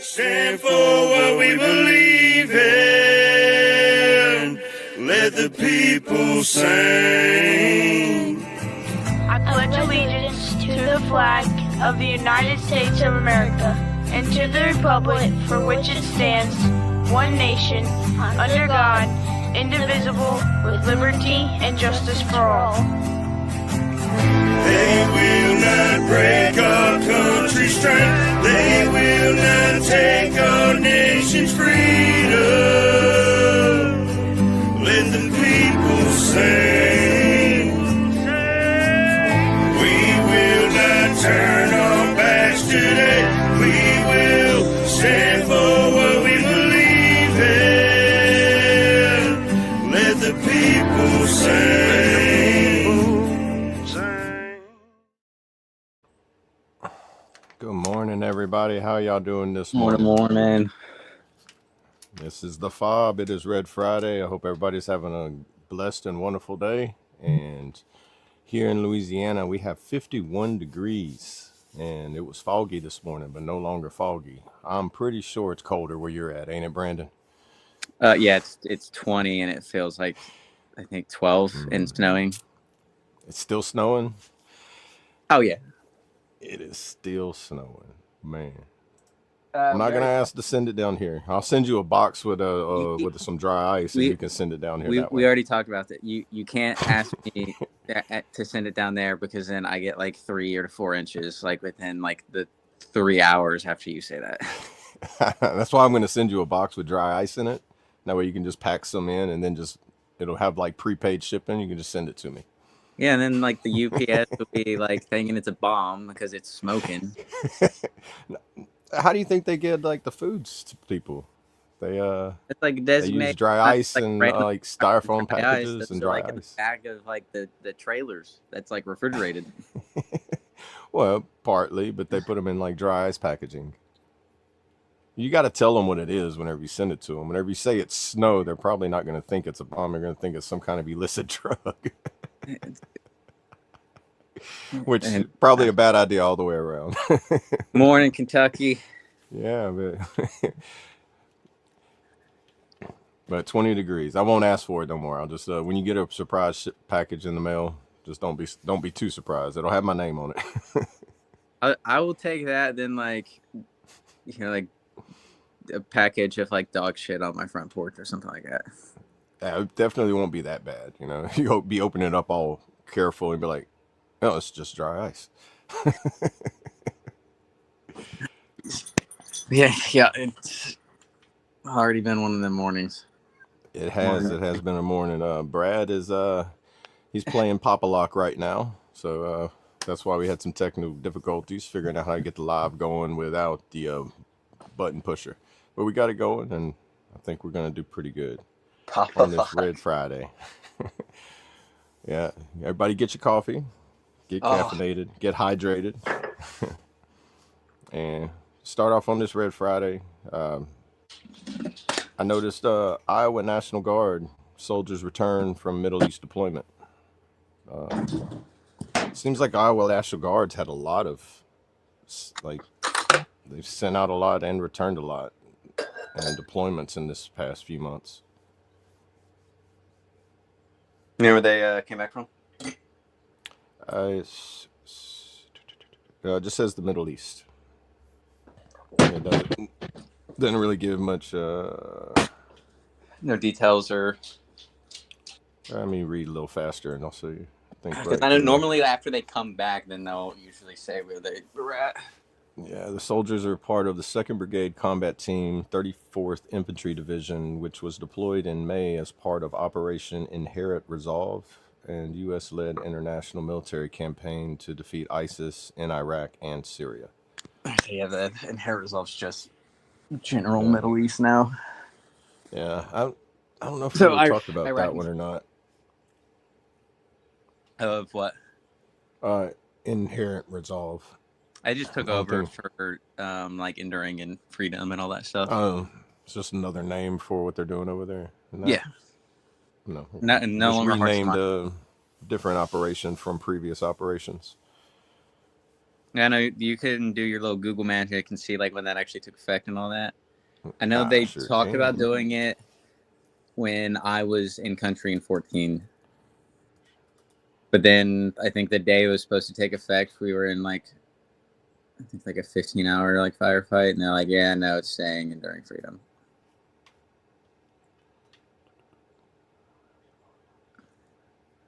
Stand for what we believe in. Let the people sing. I pledge allegiance to the flag of the United States of America and to the republic for which it stands, one nation, under God, indivisible, with liberty and justice for all. They will not break our country's strength. They will not take our nation's freedom. Let the people sing. We will not turn our backs today. We will stand for what we believe in. Let the people sing. Good morning, everybody. How y'all doing this morning? Morning. This is the F.O.B. It is Red Friday. I hope everybody's having a blessed and wonderful day. And here in Louisiana, we have 51 degrees. And it was foggy this morning, but no longer foggy. I'm pretty sure it's colder where you're at, ain't it, Brandon? Yeah, it's 20 and it feels like, I think, 12 and snowing. It's still snowing? Oh, yeah. It is still snowing, man. I'm not gonna ask to send it down here. I'll send you a box with with some dry ice, and you can send it down here. We already talked about that. You can't ask me to send it down there because then I get like 3 or 4 inches like within like the 3 hours after you say that. That's why I'm gonna send you a box with dry ice in it. That way you can just pack some in, and then it'll have like prepaid shipping. You can just send it to me. Yeah, and then like the UPS will be like thinking it's a bomb because it's smoking. How do you think they get like the foods to people? They it's like they use dry ice and like styrofoam packages and dry like ice. In the back of like the trailers that's like refrigerated. Well, partly, but they put them in like dry ice packaging. You got to tell them what it is whenever you send it to them. Whenever you say it's snow, they're probably not going to think it's a bomb. They're going to think it's some kind of illicit drug. Which is probably a bad idea all the way around. Morning, Kentucky. Yeah, but 20 degrees. I won't ask for it no more. I'll just when you get a surprise package in the mail, just don't be too surprised. It'll have my name on it. I will take that. Then like like a package of like dog shit on my front porch or something like that. Yeah, it definitely won't be that bad. You'll be opening it up all careful and be like, no, it's just dry ice. Yeah, it's already been one of them mornings. It has been a morning. Brad is he's playing Papa Lock right now, so that's why we had some technical difficulties figuring out how to get the live going without the button pusher. But we got it going, and I think we're gonna do pretty good on this Red Friday. Yeah, everybody get your coffee. Get caffeinated, get hydrated, and start off on this Red Friday. I noticed Iowa National Guard soldiers return from Middle East deployment. Seems like Iowa National Guards had a lot of, they've sent out a lot and returned a lot and deployments in this past few months. You know where they came back from? It just says the Middle East. It doesn't really give much. No details or. Let me read a little faster, and I'll see. Because I know normally after they come back, then they'll usually say where they were at. Yeah, the soldiers are part of the 2nd Brigade Combat Team, 34th Infantry Division, which was deployed in May as part of Operation Inherent Resolve, and U.S.-led international military campaign to defeat ISIS in Iraq and Syria. Yeah, the Inherent Resolve's just general Middle East now. Yeah, I don't know if we really talked about that one or not. Of what? Inherent Resolve. I just took over for like Enduring and Freedom and all that stuff. Oh, it's just another name for what they're doing over there. Yeah. No longer renamed a different operation from previous operations. I know you can do your little Google magic and see like when that actually took effect and all that. I know they Sure talked about can. doing it when I was in country in 14. But then I think the day it was supposed to take effect, we were in like I think like a 15-hour like firefight, and they're like, yeah, no, it's staying enduring freedom.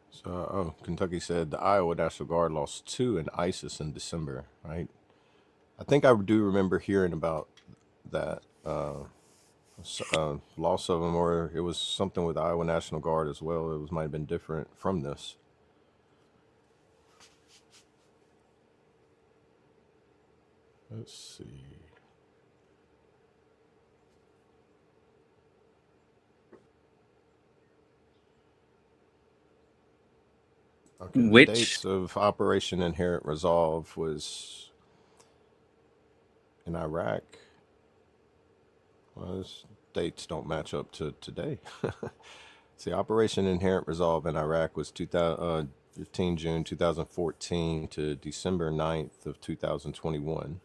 So, Kentucky said the Iowa National Guard lost 2 in ISIS in December, right? I think I do remember hearing about that loss of them, or it was something with the Iowa National Guard as well. It might have been different from this. Let's see. Okay, the Which dates of Operation Inherent Resolve was in Iraq. Well, those dates don't match up to today. See, Operation Inherent Resolve in Iraq was 15 June 2014 to December 9th of 2021.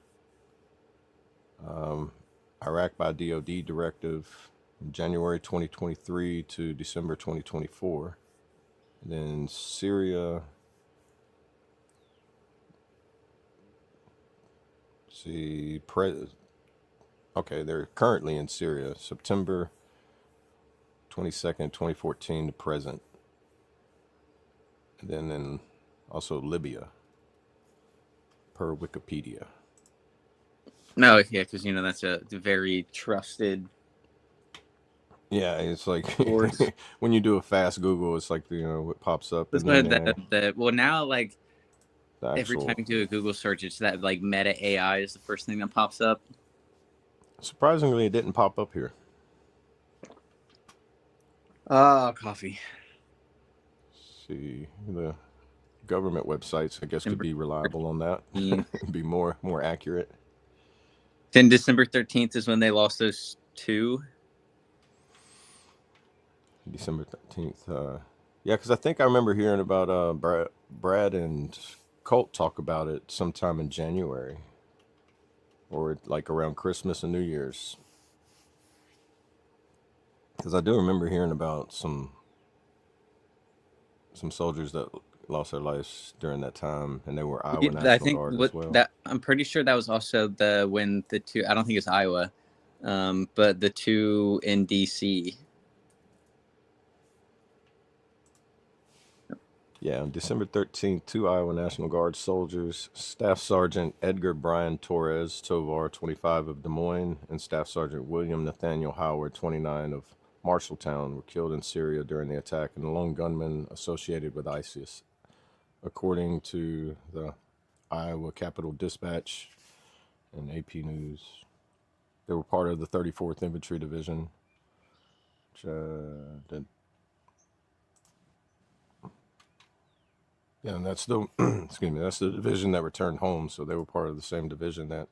Iraq by DoD directive, January 2023 to December 2024. And then Syria, see, okay, they're currently in Syria, September 22nd, 2014 to present. And then also Libya, per Wikipedia. no, yeah, because you know that's a very trusted. Yeah, it's like Source. when you do a fast Google, it's like what pops up, That's and what then well now like the every time actual. you do a Google search, it's that like Meta AI is the first thing that pops up. Surprisingly, it didn't pop up here. Coffee. See, the government websites, I guess, could be reliable on that. Be more accurate. Then December 13th is when they lost those 2. December 13th. Yeah, because I think I remember hearing about Brad and Colt talk about it sometime in January, or like around Christmas and New Year's. Because I do remember hearing about some soldiers that lost their lives during that time, and they were Iowa I National think Guard what as well. that I'm pretty sure that was also when the 2. I don't think it's Iowa, but the 2 in DC. Yeah, on December 13th, 2 Iowa National Guard soldiers, Staff Sergeant Edgar Brian Torres Tovar, 25 of Des Moines, and Staff Sergeant William Nathaniel Howard, 29 of Marshalltown, were killed in Syria during the attack, and the lone gunman associated with ISIS. According to the Iowa Capital Dispatch and AP News, they were part of the 34th Infantry Division, which yeah, and that's the excuse me, that's the division that returned home. So they were part of the same division that.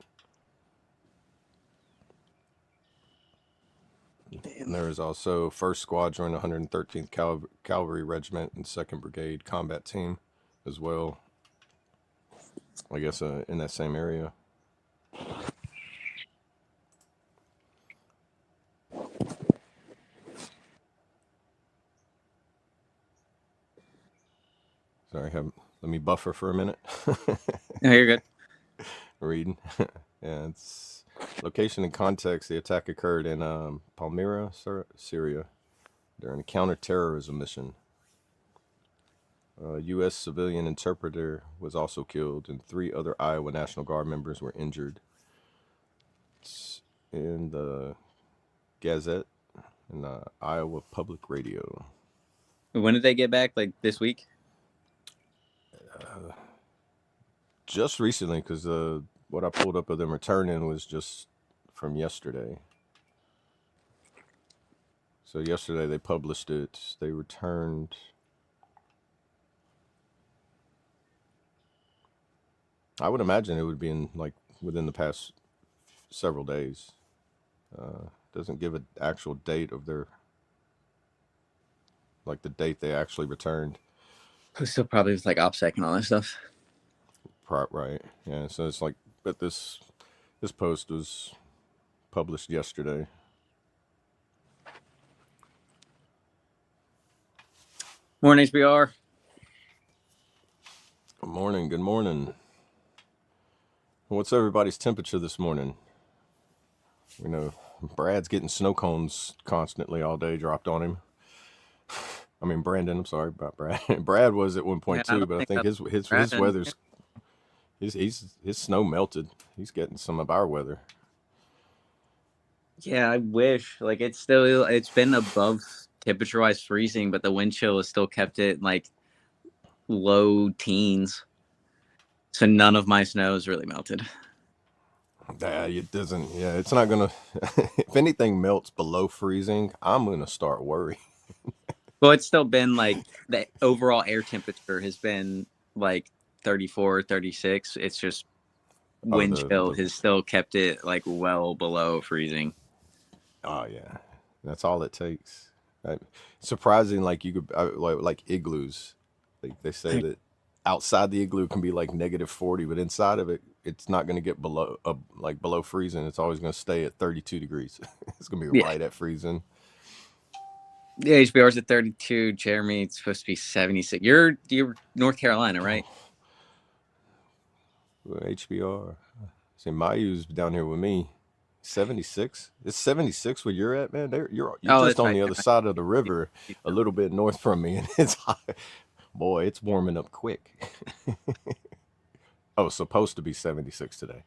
And there is also 1st Squadron, 113th Cavalry Regiment, and 2nd Brigade Combat Team, as well. I guess in that same area. Sorry, let me buffer for a minute. No, you're good. Reading. Yeah, it's location and context. The attack occurred in Palmyra, Syria, during a counterterrorism mission. A U.S. civilian interpreter was also killed, and 3 other Iowa National Guard members were injured. It's in the Gazette and Iowa Public Radio. When did they get back? Like this week? Just recently, because what I pulled up of them returning was just from yesterday. So yesterday they published it. They returned. I would imagine it would be in like within the past several days. Doesn't give an actual date of their, like the date they actually returned. Still probably with like OPSEC and all that stuff. Right. Yeah. So it's like, but this post was published yesterday. Morning, HBR. Good morning. Good morning. What's everybody's temperature this morning? We know Brad's getting snow cones constantly all day dropped on him. I mean, Brandon, I'm sorry about Brad. Brad was at one Yeah, point I too, don't but I think think that's his Brandon. weather's his snow melted. He's getting some of our weather. Yeah, I wish. Like it's been above temperature-wise freezing, but the wind chill has still kept it like low teens. So none of my snow is really melted. Yeah, it doesn't. Yeah, it's not gonna. If anything melts below freezing, I'm gonna start worrying. Well, it's still been like the overall air temperature has been like 34, 36. It's just Oh, wind chill the has still kept it like well below freezing. oh yeah, that's all it takes. Surprising, like you could like igloos. Like they say that outside the igloo can be like -40, but inside of it, it's not going to get below like below freezing. It's always going to stay at 32 degrees. It's going to be Yeah. right at freezing. The HBR's at 32. Jeremy, it's supposed to be 76. You're North Carolina, right? HBR. See, Mayu's down here with me. 76. It's 76 where you're at, man. You're Oh, just that's on right. the other side of the river, a little bit north from me, and it's hot. Boy, it's warming up quick. Oh, it's supposed to be 76 today.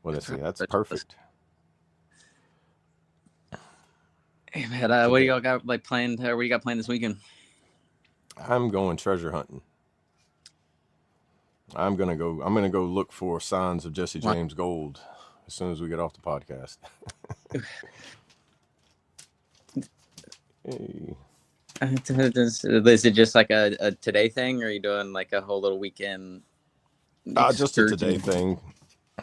Well, that's perfect. Hey, man, what do y'all got like planned? What do you got planned this weekend? I'm going treasure hunting. I'm gonna go look for signs of Jesse James gold as soon as we get off the podcast. Hey. Is it just like a today thing, or are you doing like a whole little weekend? Just a today thing.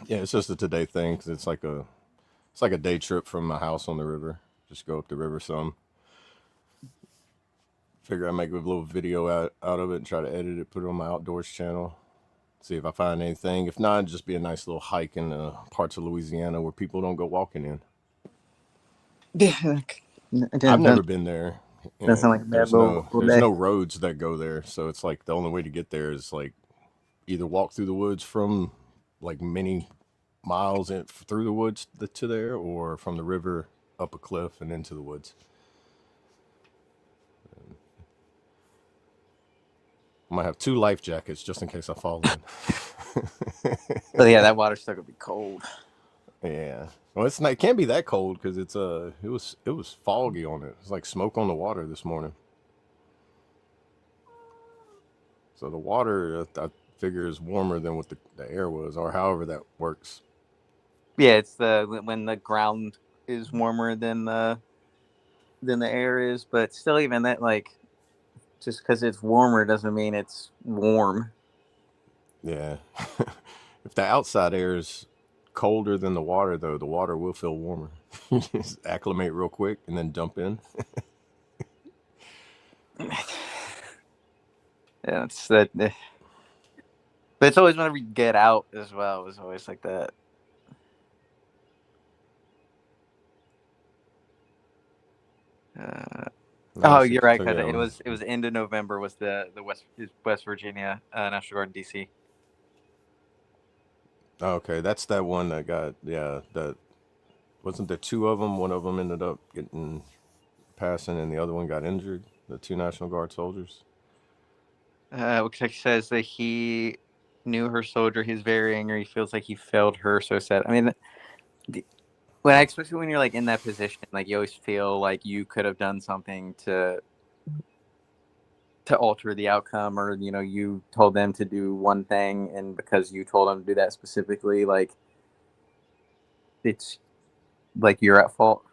Yeah, it's just a today thing because it's like a day trip from my house on the river. Just go up the river some. Figure I make a little video out of it and try to edit it, put it on my outdoors channel. See if I find anything. If not, it'd just be a nice little hike in parts of Louisiana where people don't go walking in. Yeah, I've never been there. That sounds like a bad There's no roads that go there, so it's like the only way to get there is like either walk through the woods from like many miles through the woods to there, or from the river up a cliff and into the woods. I might have 2 life jackets just in case I fall in. Oh yeah, that water's still gonna be cold. Yeah. Well, it can't be that cold because it was foggy on it. It's like smoke on the water this morning. So the water, I figure, is warmer than what the air was, or however that works. Yeah, it's when the ground is warmer than the air is, but still, even that, like, just because it's warmer doesn't mean it's warm. Yeah. If the outside air is colder than the water, though, the water will feel warmer. Just acclimate real quick and then dump in. Yeah, it's that. But it's always whenever you get out as well. It's always like that. Oh, you're right. Cause it was end of November was the West Virginia National Guard in DC. Okay, that's that one that got that wasn't there 2 of them. One of them ended up passing, and the other one got injured. The 2 National Guard soldiers. Which says that he knew her soldier. He's very angry. He feels like he failed her. So sad. I mean, especially when you're like in that position, like you always feel like you could have done something to alter the outcome, or you told them to do one thing, and because you told them to do that specifically, like it's like you're at fault.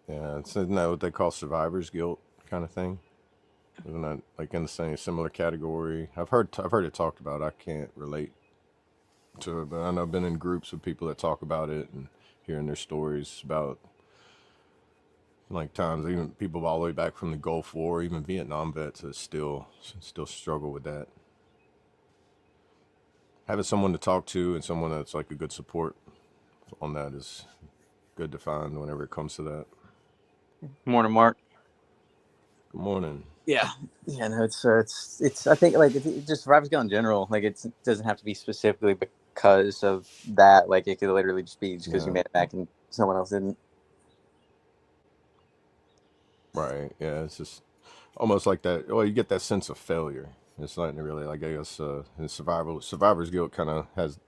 Yeah, isn't that what they call survivor's guilt kind of thing? Isn't that like in the same similar category? I've heard it talked about. I can't relate to it, but I know I've been in groups with people that talk about it and hearing their stories about like times even people all the way back from the Gulf War, even Vietnam vets, that still struggle with that. Having someone to talk to and someone that's like a good support on that is good to find whenever it comes to that. Morning, Mark. Good morning. Yeah, no, it's. I think like it's just survival skill in general. Like it doesn't have to be specifically because of that. Like it could literally just be because you Yeah. made it back and someone else didn't. Right. Yeah. It's just almost like that. Well, you get that sense of failure. It's not really like, I guess in survivor's guilt kind of has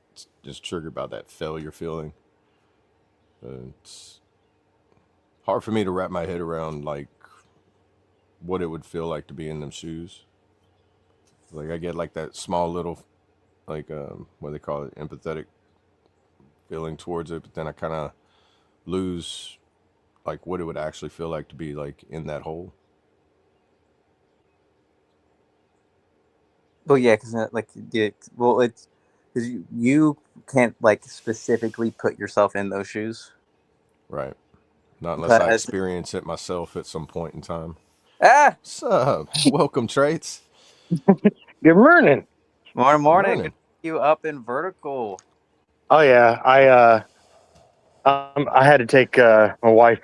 just triggered by that failure feeling. It's hard for me to wrap my head around like what it would feel like to be in them shoes. Like I get like that small little like what do they call it, empathetic feeling towards it, but then I kind of lose like what it would actually feel like to be like in that hole. Well, yeah, because like well, it's because you can't like specifically put yourself in those shoes. Right. Not unless But I experience it myself at some point in time. ah, What's up? Welcome, Traits. Good morning. morning. Morning. Good to see you up in vertical. Oh yeah, I had to take my wife.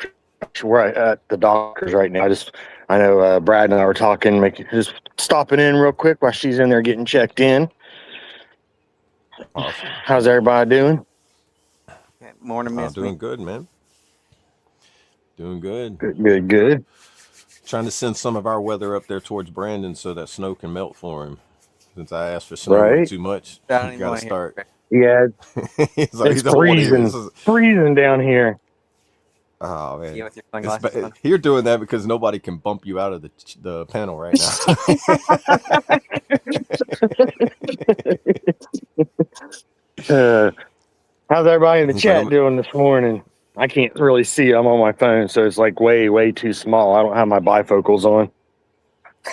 We're at the doctor's right now. I know Brad and I were talking, just stopping in real quick while she's in there getting checked in. Awesome. How's everybody doing? Morning, Miss. Doing good, man. Doing good. Good. Trying to send some of our weather up there towards Brandon so that snow can melt for him. Since I asked for snow way Right. too much, I don't even gotta want to start. Yeah, He's like, it's "He don't want to hear freezing. this is-" Freezing down here. Oh You man, with your sunglasses on. you're doing that because nobody can bump you out of the panel right now. How's everybody in the It's chat like, doing this morning? I can't really see. I'm on my phone, so it's like way too small. I don't have my bifocals on.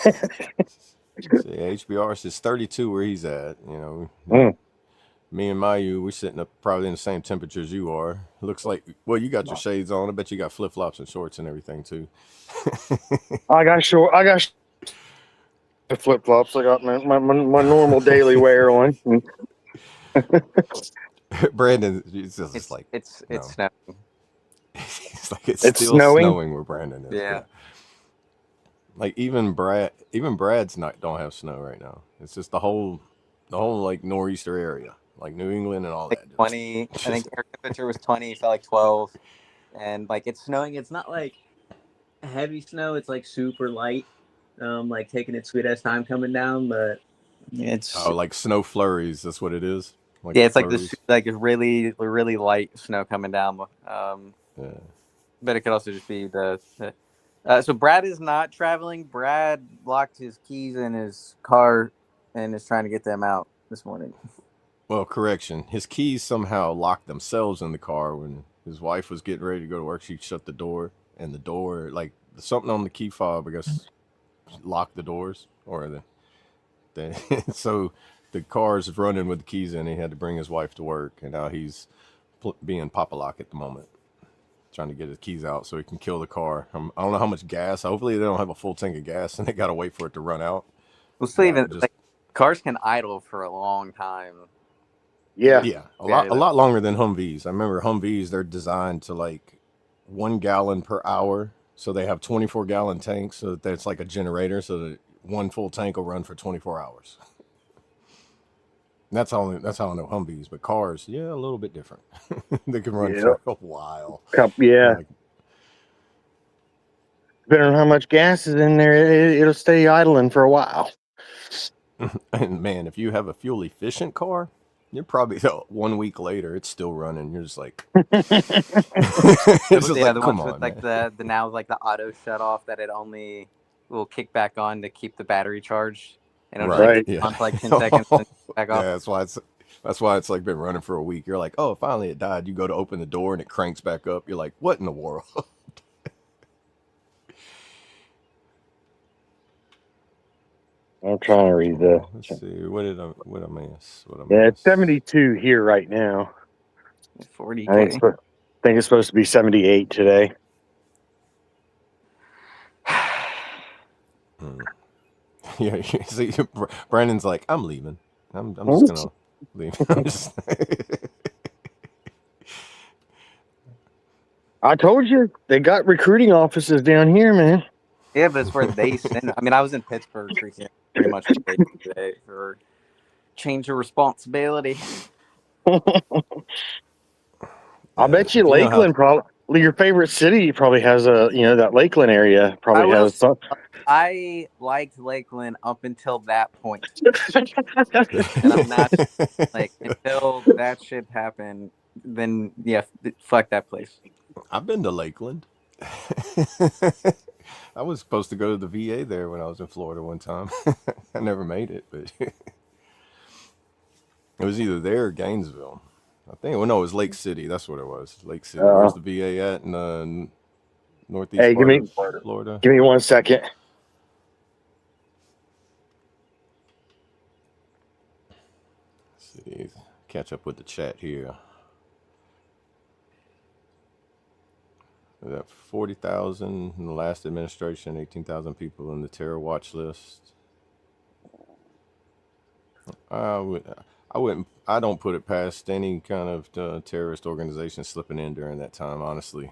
yeah, HBR says 32 where he's at. You know, Mm. me and Mayu, we're sitting up probably in the same temperature as you are. Looks like, well, you got your shades on. I bet you got flip flops and shorts and everything too. I got flip flops. I got my normal daily wear on. Brandon, it's just It's like it's no. snowing. It's like it's It's still snowing? snowing where Brandon is. Yeah. Like even Brad's not don't have snow right now. It's just the whole like nor'easter area, like New England and all Like that. 20. I think air temperature was 20. It felt like 12, and like it's snowing. It's not like heavy snow. It's like super light. Like taking its sweet ass time coming down, but it's like snow flurries. That's what it is. Like yeah, it's flurries. like a really light snow coming down. Yeah. But it could also just be the so Brad is not traveling. Brad locked his keys in his car and is trying to get them out this morning. Well, correction. His keys somehow locked themselves in the car when his wife was getting ready to go to work. She shut the door, and the door, like something on the key fob, I guess, locked the doors, or so the car's running with the keys in. He had to bring his wife to work, and now he's being Papa-lock at the moment, trying to get his keys out so he can kill the car. I don't know how much gas. Hopefully, they don't have a full tank of gas, and they got to wait for it to run out. Well, still even like cars can idle for a long time. Yeah, a lot longer than Humvees. I remember Humvees, they're designed to like 1 gallon per hour, so they have 24-gallon tanks, so that it's like a generator, so that one full tank will run for 24 hours. And that's how I know Humvees, but cars, yeah, a little bit different. They can run for a while. Yeah. Depending on how much gas is in there, it'll stay idling for a while. And man, if you have a fuel efficient car, you're probably 1 week later, it's still running. You're just like, it's just like, the come ones on, with like the now like the auto shut off that it only will kick back on to keep the battery charged, and it'll on for like 10 seconds and back off. Yeah, that's why it's like been running for a week. You're like, oh, finally it died. You go to open the door and it cranks back up. You're like, what in the world? I'm trying to read the. Let's see. What I miss? It's 72 here right now. 40. I think it's supposed to be 78 today. Yeah, see, Brandon's like, I'm leaving. I'm just gonna leave. I'm just. I told you they got recruiting offices down here, man. Yeah, but it's where they send. I mean, I was in Pittsburgh freaking pretty much what they do today for change of responsibility. I'll bet you You know how Lakeland probably your favorite city probably has a that Lakeland area I probably will. has some. I liked Lakeland up until that point, and I'm not like until that shit happened. Then yeah, fuck that place. I've been to Lakeland. I was supposed to go to the VA there when I was in Florida one time. I never made it, but it was either there or Gainesville. I think. Well, no, it was Lake City. That's what it was. Lake City. Where's the VA at in the northeast Hey, part of Florida? give me 1 second. Let's see. Catch up with the chat here. We got 40,000 in the last administration, 18,000 people in the terror watch list. I wouldn't. I don't put it past any kind of terrorist organization slipping in during that time. Honestly,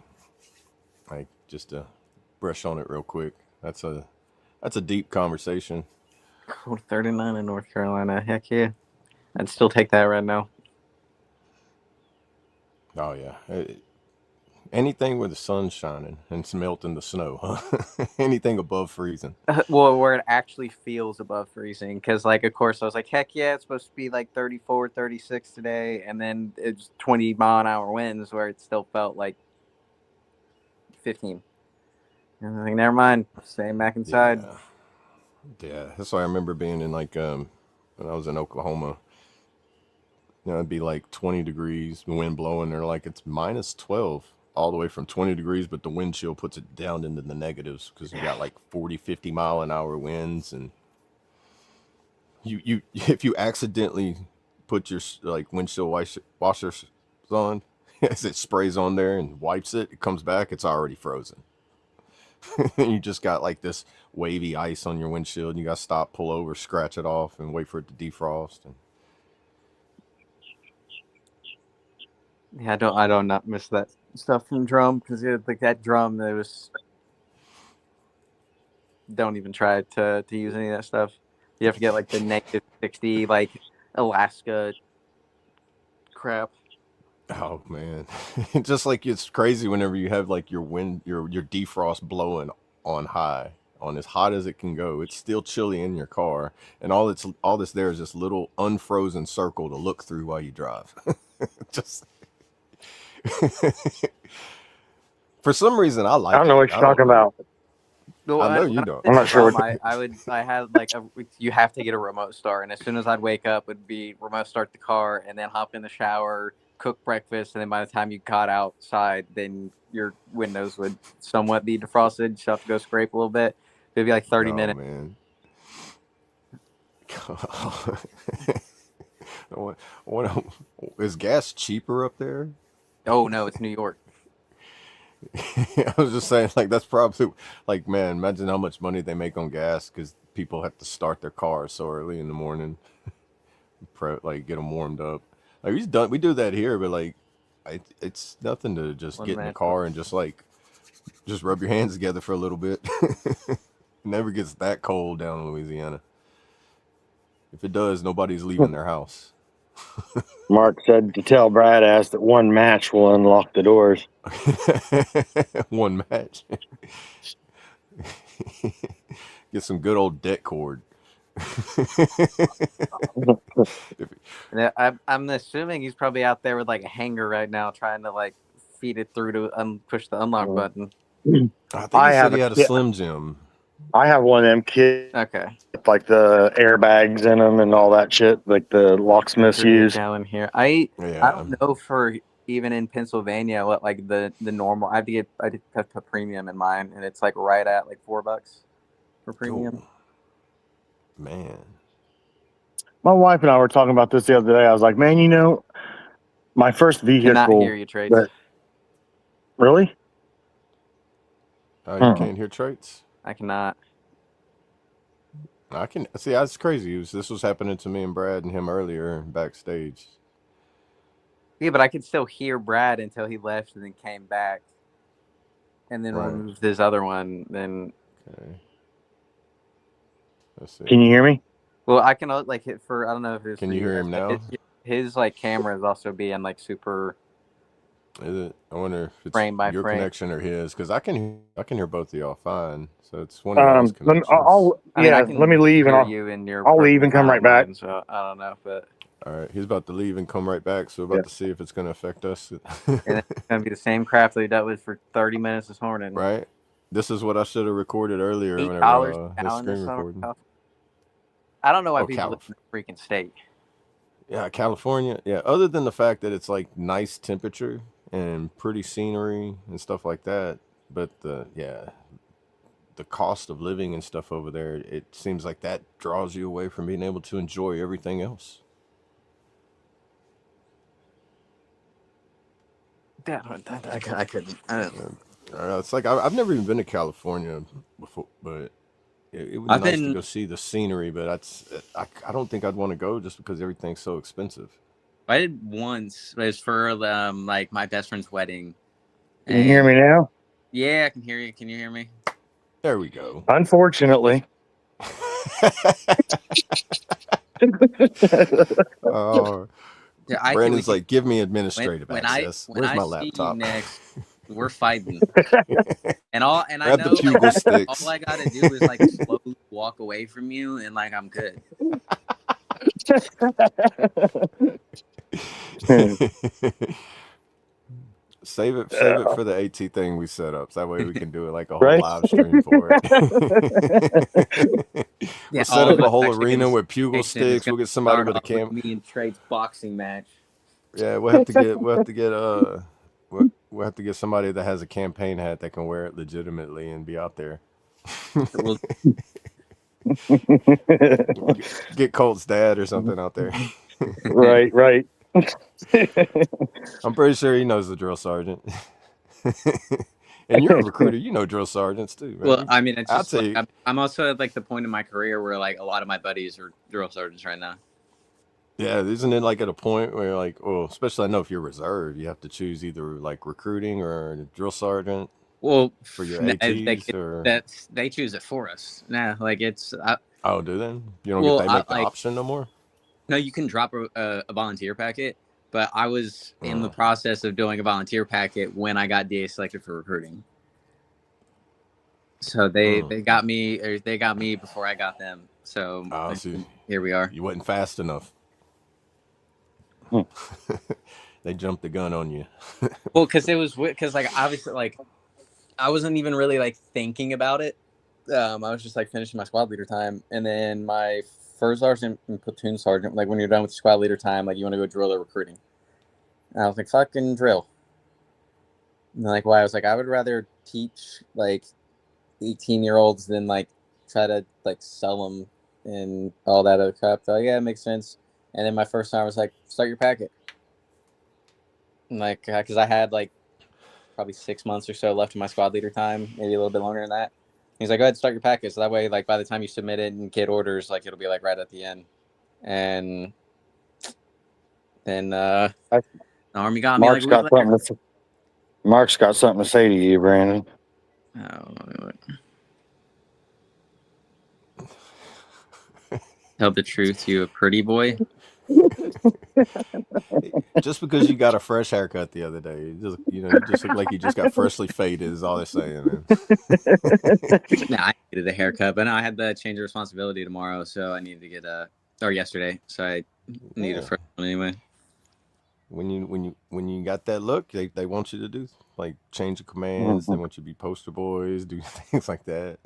like just to brush on it real quick. That's a deep conversation. Code 39 in North Carolina. Heck yeah, I'd still take that right now. Oh yeah. Anything where the sun's shining and it's melting the snow, huh? Anything above freezing. Well, where it actually feels above freezing, because like of course I was like, heck yeah, it's supposed to be like 34, 36 today, and then it's 20-mile-an-hour winds where it still felt like 15. And I'm like, never mind, staying back inside. Yeah, that's why I remember being in like when I was in Oklahoma. It'd be like 20 degrees, the wind blowing. They're like it's minus 12 all the way from 20 degrees, but the wind chill puts it down into the negatives because you got like 40, 50 mile an hour winds, and you if you accidentally put your like windshield washers on, as it sprays on there and wipes it, it comes back, it's already frozen. You just got like this wavy ice on your windshield, and you got to stop, pull over, scratch it off, and wait for it to defrost. And Yeah, I don't not miss that stuff from drum, because like that drum that was. Don't even try to use any of that stuff. You have to get like the negative 60 like Alaska crap. oh man, just like it's crazy whenever you have like your wind, your defrost blowing on high, on as hot as it can go. It's still chilly in your car, and all this there is this little unfrozen circle to look through while you drive. Just for some reason, I like. I don't know what you're talking about. Well, I know you don't. I'm not sure what I had like you have to get a remote start, and as soon as I'd wake up, would be remote start the car, and then hop in the shower, cook breakfast, and then by the time you got outside, then your windows would somewhat be defrosted. You still have to go scrape a little bit. It'd be like 30 minutes. Man. Is gas cheaper up there? Oh no, it's New York. I was just saying, like, that's probably like, man, imagine how much money they make on gas because people have to start their cars so early in the morning, like get them warmed up. Like we do that here, but like, it's nothing to just get in the car and just rub your hands together for a little bit. It never gets that cold down in Louisiana. If it does, nobody's leaving their house. Mark said to tell Brad ass that one match will unlock the doors. One match. Get some good old deck cord. I'm assuming he's probably out there with like a hanger right now, trying to like feed it through to push the unlock button. I think he said he had a Slim Jim. I have one of them kits. Okay. Like the airbags in them and all that shit, like the locksmiths use. Down here, I don't know for even in Pennsylvania what like the normal. I did have to put premium in mine, and it's like right at like $4 for premium. Ooh. Man, my wife and I were talking about this the other day. I was like, man, my first vehicle. Cannot hear you, Trace. Really? you can't hear traits? I cannot. I can see that's crazy. This was happening to me and Brad and him earlier backstage. Yeah, but I could still hear Brad until he left and then came back, and then Right. removed this other one. Then Okay. Let's see. Can you hear me? well, I can like hit for I don't know if it's Can for you you hear guys, him but now? his like camera is also being like super Is it? I wonder if it's frame by your frame. connection or his, because I can hear both of y'all fine. So it's one of y'all's Let me, connections. I mean, I yeah, can let me leave and hear you and you're I'll leave perfectly and come fine right on back. mine, so I don't know, but All right, he's about to leave and come right back. So we're about to see if it's going to affect us. and it's gonna be the same crap that we dealt with for 30 minutes this morning. Right. This is what I should have recorded earlier. $8 Whenever a the gallon screen this summer. recording. I don't know why Oh, people live in the freaking state. Yeah, California. Yeah, other than the fact that it's like nice temperature and pretty scenery and stuff like that, but the cost of living and stuff over there, it seems like that draws you away from being able to enjoy everything else. I couldn't. It's like I've never even been to California before, but it would be nice to go see the scenery. But I don't think I'd want to go just because everything's so expensive. I did once. It was for like my best friend's wedding. Can you hear me now? Yeah, I can hear you. Can you hear me? There we go. Unfortunately. Oh, Brandon's like, give me administrative access. Where's my laptop? See you next, we're fighting. and I Grab know the bugle sticks. all I gotta do is like slowly walk away from you, and like I'm good. Save it for the AT thing we set up. So that way we can do it like a whole live stream for it. We'll set up a whole arena with bugle sticks. We'll get somebody with a cam. Me and Trade's boxing match. Yeah, we'll have to get somebody that has a campaign hat that can wear it legitimately and be out there. Get Colt's dad or something out there. Right. I'm pretty sure he knows the drill sergeant. And you're a recruiter, you know drill sergeants too, right? Well, I mean, it's just like, I'm also at like the point in my career where like a lot of my buddies are drill sergeants right now. Yeah, isn't it like at a point where like, well, especially I know if you're reserve, you have to choose either like recruiting or drill sergeant. Well, for your ATs they choose it for us. Nah, like it's. Oh, do they? You don't get the option no more? No, you can drop a volunteer packet, but I was in the process of doing a volunteer packet when I got DA selected for recruiting. So they got me before I got them. So here we are. You wasn't fast enough. They jumped the gun on you. Well, because like obviously like I wasn't even really like thinking about it. I was just like finishing my squad leader time, and then my first sergeant and platoon sergeant, like when you're done with squad leader time, like you want to go drill or recruiting. And I was like, fucking drill. And like why? I was like, I would rather teach like 18-year-olds than like try to like sell them and all that other crap. So yeah, it makes sense. And then my first time I was like, start your packet. And like, because I had like probably 6 months or so left in my squad leader time, maybe a little bit longer than that. He's like, go ahead, start your packet. So that way, like by the time you submit it and get orders, like it'll be like right at the end. And then the Army got me. Mark's got something to say to you, Brandon. Tell the truth, you a pretty boy. Just because you got a fresh haircut the other day, you just look like you just got freshly faded is all they're saying, man. Nah, I needed a haircut, but no, I had the change of responsibility tomorrow, so I needed to get or yesterday, so I need a fresh one anyway. When you got that look, they want you to do like change of commands. They want you to be poster boys, do things like that.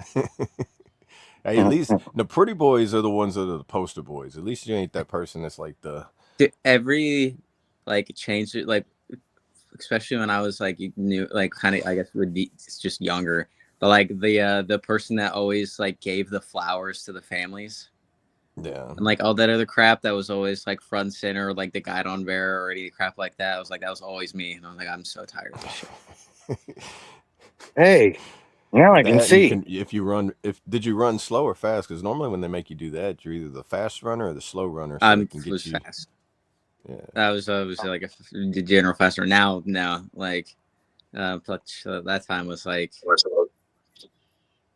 Hey, at least the pretty boys are the ones that are the poster boys. At least you ain't that person that's like every like change it, like especially when I was like new, like kind of I guess it's just younger, but like the person that always like gave the flowers to the families. Yeah. And like all that other crap that was always like front center, like the guide on bearer or any crap like that. I was like, that was always me. And I was like, I'm so tired of this shit. Hey, Now I can That you see. can if you run. If did you run slow or fast? Because normally when they make you do that, you're either the fast runner or the slow runner, so they can get was you. fast. Yeah. I was like a general faster. Now, like, that time was like, I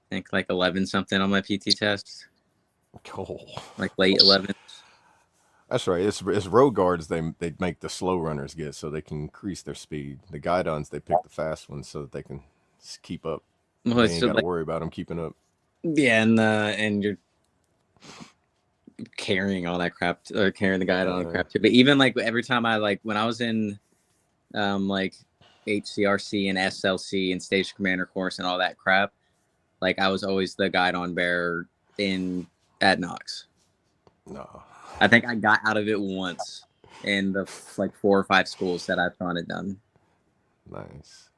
think like 11 something on my PT test, Cool. like late 11. That's right. It's road guards they make the slow runners get so they can increase their speed. The guidons they pick the fast ones so that they can keep up. Well, They it's ain't still got to like, worry about them keeping up. yeah, and you're carrying all that crap, or carrying the guidon crap too. But even like every time when I was in, like HCRC and SLC and Station Commander course and all that crap, like I was always the guidon bearer at Knox. No. I think I got out of it once in the 4 or 5 schools that I've gone and done. Nice.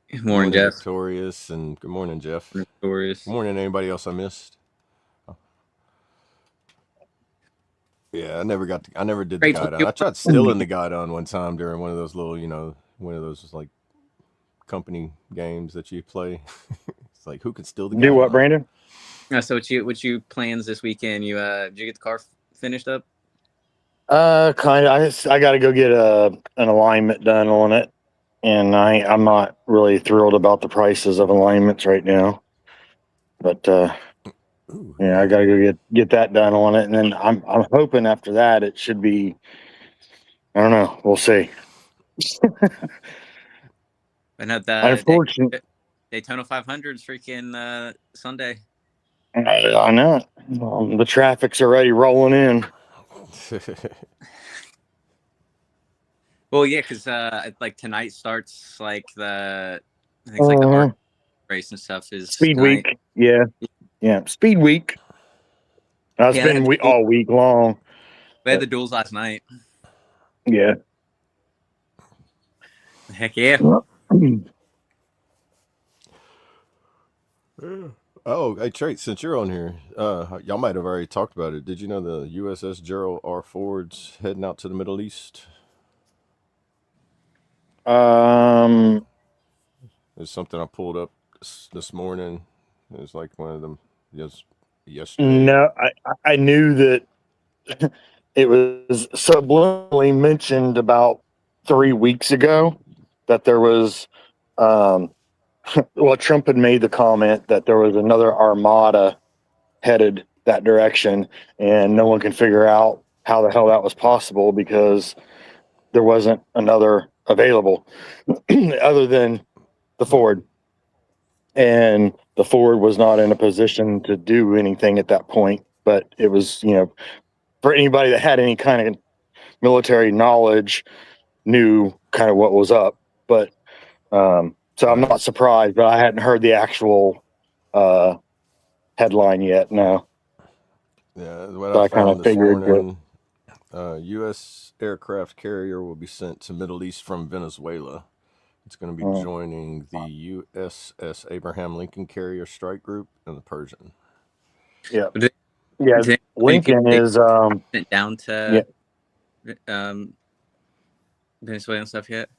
Good morning, Jeff. Victorious, and good morning, Jeff. Victorious. Good morning, anybody else I missed? Oh. Yeah, I never did the guidon. I tried stealing the guidon one time during one of those little, one of those like company games that you play. It's like, who can steal the Do guidon? what, Brandon? So what you plans this weekend? You did you get the car finished up? Kind of. I got to go get an alignment done on it, and I'm not really thrilled about the prices of alignments right now. But Ooh, yeah, I got to go get that done on it, and then I'm hoping after that it should be. I don't know. We'll see. I know Unfortunately, Daytona 500 is freaking Sunday. I know it. The traffic's already rolling in. Well, yeah, because like tonight starts like I think it's like the R race and stuff is Speed tonight. week. Yeah, Speed week. It's been all week long. We had the duels last night. Yeah. Heck yeah. Oh, hey, Trait, since you're on here, y'all might have already talked about it. Did you know the USS Gerald R. Ford's heading out to the Middle East? It's something I pulled up this morning. It was like one of them yesterday. No, I knew that it was subliminally mentioned about 3 weeks ago that there was, well, Trump had made the comment that there was another armada headed that direction, and no one can figure out how the hell that was possible because there wasn't another available other than the Ford. And the Ford was not in a position to do anything at that point, but it was, for anybody that had any kind of military knowledge knew kind of what was up. But so I'm not surprised, but I hadn't heard the actual headline yet. No. Yeah, what So I I kind found of this figured morning, U.S. aircraft carrier will be sent to Middle East from Venezuela. It's going to be joining the USS Abraham Lincoln Carrier Strike Group and the Persian. Yeah. Lincoln is sent down to Venezuela and stuff yet?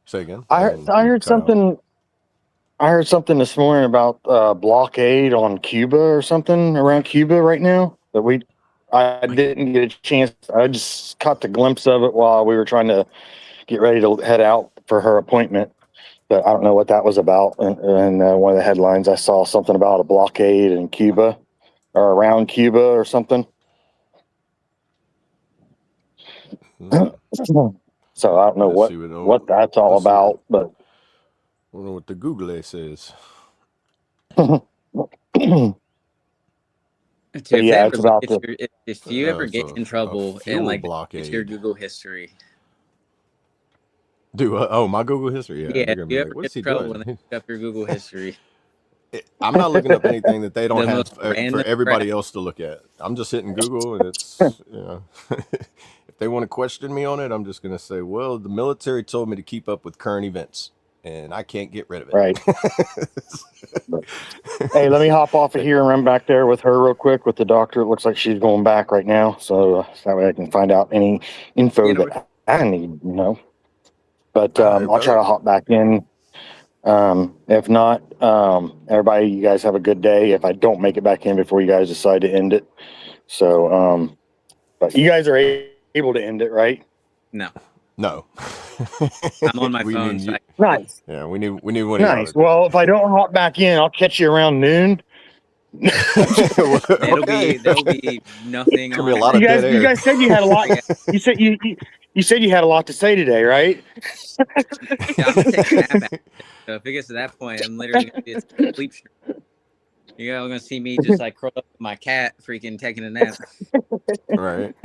Say again. I heard something. I heard something this morning about blockade on Cuba or something around Cuba right now that I didn't get a chance. I just caught the glimpse of it while we were trying to get ready to head out for her appointment. But I don't know what that was about. And one of the headlines, I saw something about a blockade in Cuba or around Cuba or something. So I don't know what that's all about, but I don't know what the Google says. Yeah, it's about if you ever get in trouble and like blockade. It's your Google history. My Google history? Yeah, if you ever get in trouble when they look up your Google history. I'm not looking up anything that they don't have for everybody else to look at. I'm just hitting Google, and it's if they want to question me on it, I'm just going to say, well, the military told me to keep up with current events, and I can't get rid of it. Right. Hey, let me hop off of here and run back there with her real quick with the doctor. It looks like she's going back right now, so that way I can find out any info that I need, But I'll try to hop back in If not, everybody, you guys have a good day. If I don't make it back in before you guys decide to end it. So, but you guys are able to end it, right? No, No. I'm on my We phone. need So you. Nice. Yeah, we need one of y'all Nice. to do it. Well, if I don't hop back in, I'll catch you around noon. Well, okay. there'll be nothing Could on be a it. lot of dead You air. guys said you had a lot. You said you said you had a lot to say today, right? Yeah, I'm gonna take a nap after this. So if it gets to that point, I'm literally gonna be a sleep stream. You're gonna see me just like curl up with my cat, freaking taking a nap. Right.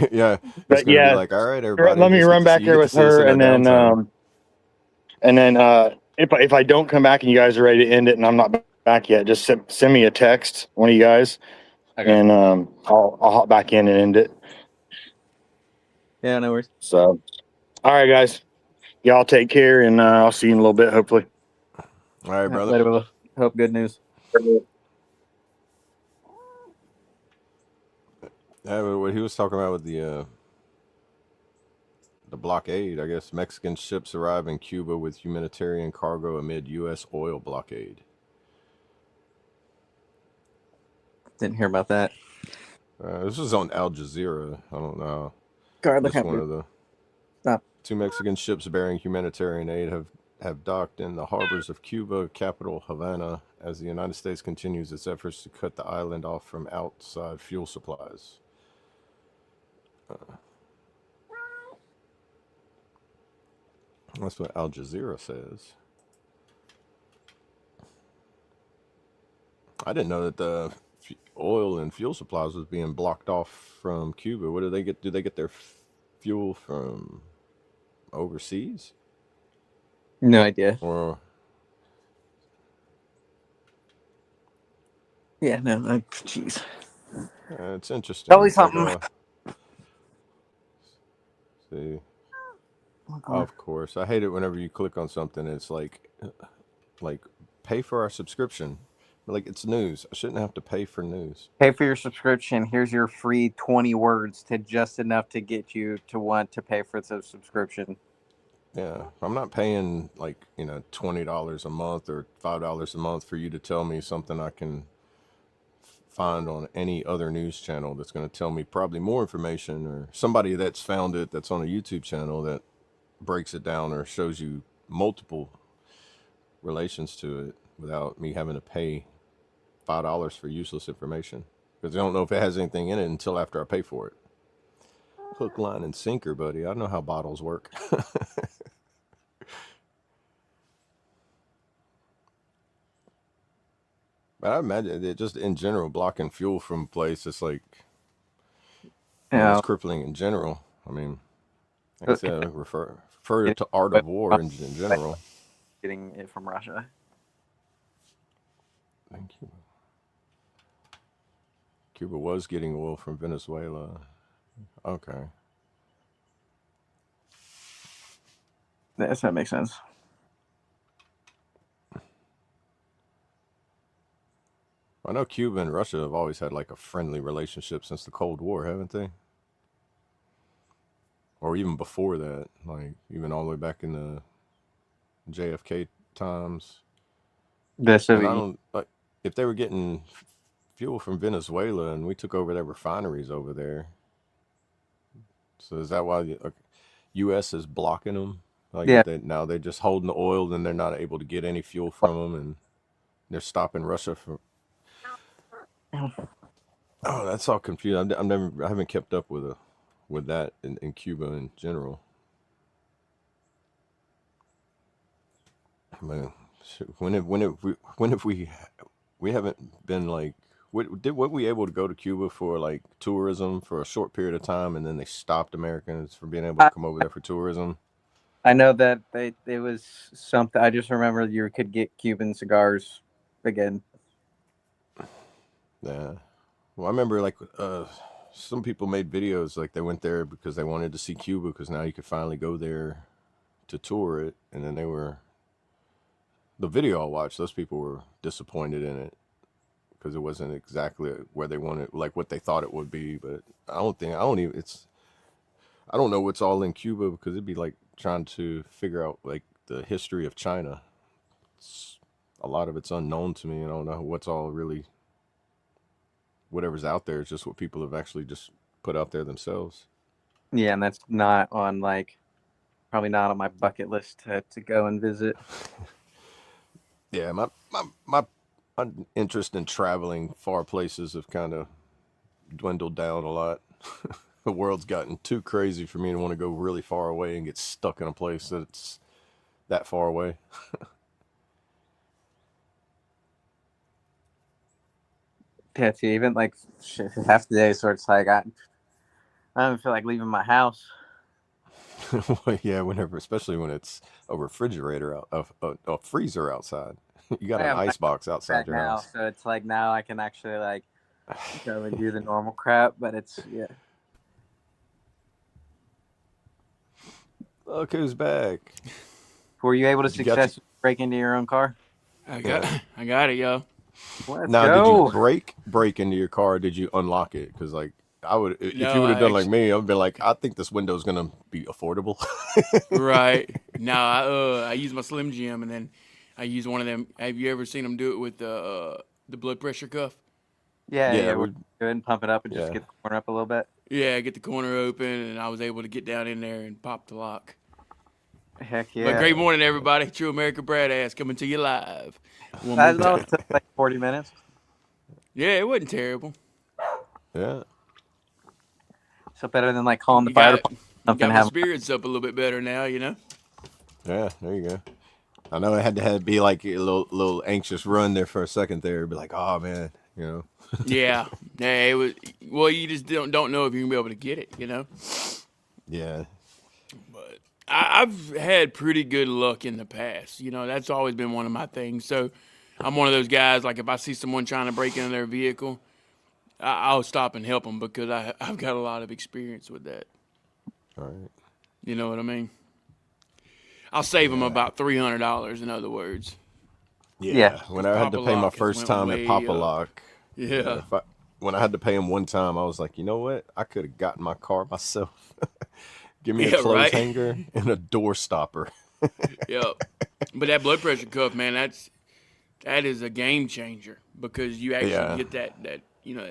Yeah. It's But gonna be yeah, like, all right, everybody, let me just run back you there get to with see us her, in our downtime. and then if I don't come back and you guys are ready to end it and I'm not back yet, just send me a text, one of you guys, Okay. and I'll hop back in and end it. Yeah, no worries. So, all right, guys, y'all take care, and I'll see you in a little bit, hopefully. All right, brother. Later, brother. Hope good news. Yeah, but what he was talking about with the blockade, I guess Mexican ships arrive in Cuba with humanitarian cargo amid U.S. oil blockade. Didn't hear about that. This was on Al Jazeera. I don't know. God, look Just how one of the Stop. 2 Mexican ships bearing humanitarian aid have docked in the harbors of Cuba, capital Havana, as the United States continues its efforts to cut the island off from outside fuel supplies. That's what Al Jazeera says. I didn't know that the oil and fuel supplies was being blocked off from Cuba. What do they get? Do they get their fuel from overseas? No idea. Or Yeah, no. Jeez. it's interesting. Probably It's like, something. see, Okay. of course, I hate it whenever you click on something. It's like pay for our subscription. Like, it's news. I shouldn't have to pay for news. Pay for your subscription. Here's your free 20 words to just enough to get you to want to pay for the subscription. Yeah, I'm not paying like $20 a month or $5 a month for you to tell me something I can find on any other news channel that's going to tell me probably more information, or somebody that's found it that's on a YouTube channel that breaks it down or shows you multiple relations to it without me having to pay $5 for useless information, because I don't know if it has anything in it until after I pay for it. Hook, line, and sinker, buddy. I know how bottles work. But I imagine it just in general blocking fuel from place. It's like, Yeah. it's crippling in general. I mean, like I But- said, refer to art of war in general. Getting it from Russia. Thank you. Cuba was getting oil from Venezuela. Okay. That makes sense. I know Cuba and Russia have always had like a friendly relationship since the Cold War, haven't they? Or even before that, like even all the way back in the JFK times. This And I don't like if they were getting fuel from Venezuela and we took over their refineries over there. So is that why the U.S. is blocking them? Like, Yeah. now they're just holding the oil, and they're not able to get any fuel from them, and they're stopping Russia from. Oh, that's all confused. I haven't kept up with that in Cuba in general. Man, when have we haven't been like, were we able to go to Cuba for like tourism for a short period of time, and then they stopped Americans from being able to come over there for tourism? I know that it was something. I just remember you could get Cuban cigars again. Yeah. Well, I remember like some people made videos like they went there because they wanted to see Cuba because now you could finally go there to tour it, and then the video I watched, those people were disappointed in it because it wasn't exactly where they wanted, like what they thought it would be. But I don't know what's all in Cuba, because it'd be like trying to figure out like the history of China. a lot of it's unknown to me. I don't know what's all really, whatever's out there is just what people have actually just put out there themselves. Yeah, and that's not on probably not on my bucket list to go and visit. Yeah, my interest in traveling far places have kind of dwindled down a lot. The world's gotten too crazy for me to want to go really far away and get stuck in a place that's that far away. Yeah, too, even half the day, so it's like I don't feel like leaving my house. Well, yeah, whenever, especially when it's a refrigerator a freezer outside. You got I an have ice box outside back your now, house. so it's like now I can actually go and do the normal crap, but it's Look who's back. Were you able to You got successfully break into your own car? I got it, yo. Let's Now, go. did you break into your car? Or did you unlock it? Because like I would, if you No, would have I done like me, I would be like, I think this window's gonna be affordable. Right. Now I use my Slim Jim, and then I use one of them. Have you ever seen them do it with the blood pressure cuff? Yeah, Yeah, we'll go ahead and pump it up and just yeah. get the corner up a little bit. Yeah, get the corner open, and I was able to get down in there and pop the lock. Heck But yeah. great morning, everybody. True America Brad ass coming to you live. One That more only time. took like 40 minutes. Yeah, it wasn't terrible. Yeah. So better than calling the You fire got, department. you Something got my have spirits up a little bit better now, you know? Yeah, there you go. I know it had to be like a little anxious run there for a second there. Be like, oh man, you know. Yeah. Yeah, it was. Well, you just don't know if you're going to be able to get it, you know? Yeah. But I've had pretty good luck in the past. You know, that's always been one of my things. So I'm one of those guys, like if I see someone trying to break into their vehicle, I'll stop and help them because I've got a lot of experience with that. All right. You know what I mean? I'll save them about $300, in other words. Yeah. When I had to pay my Pop-A-Lock has first went time at way Pop-A-Lock, Yeah. when I had to pay him one time, I was like, you know what? I could have gotten my car myself. Give me a Yeah, clothes right. hanger and a door stopper. Yep. But that blood pressure cuff, man, that is a game changer because you actually get that that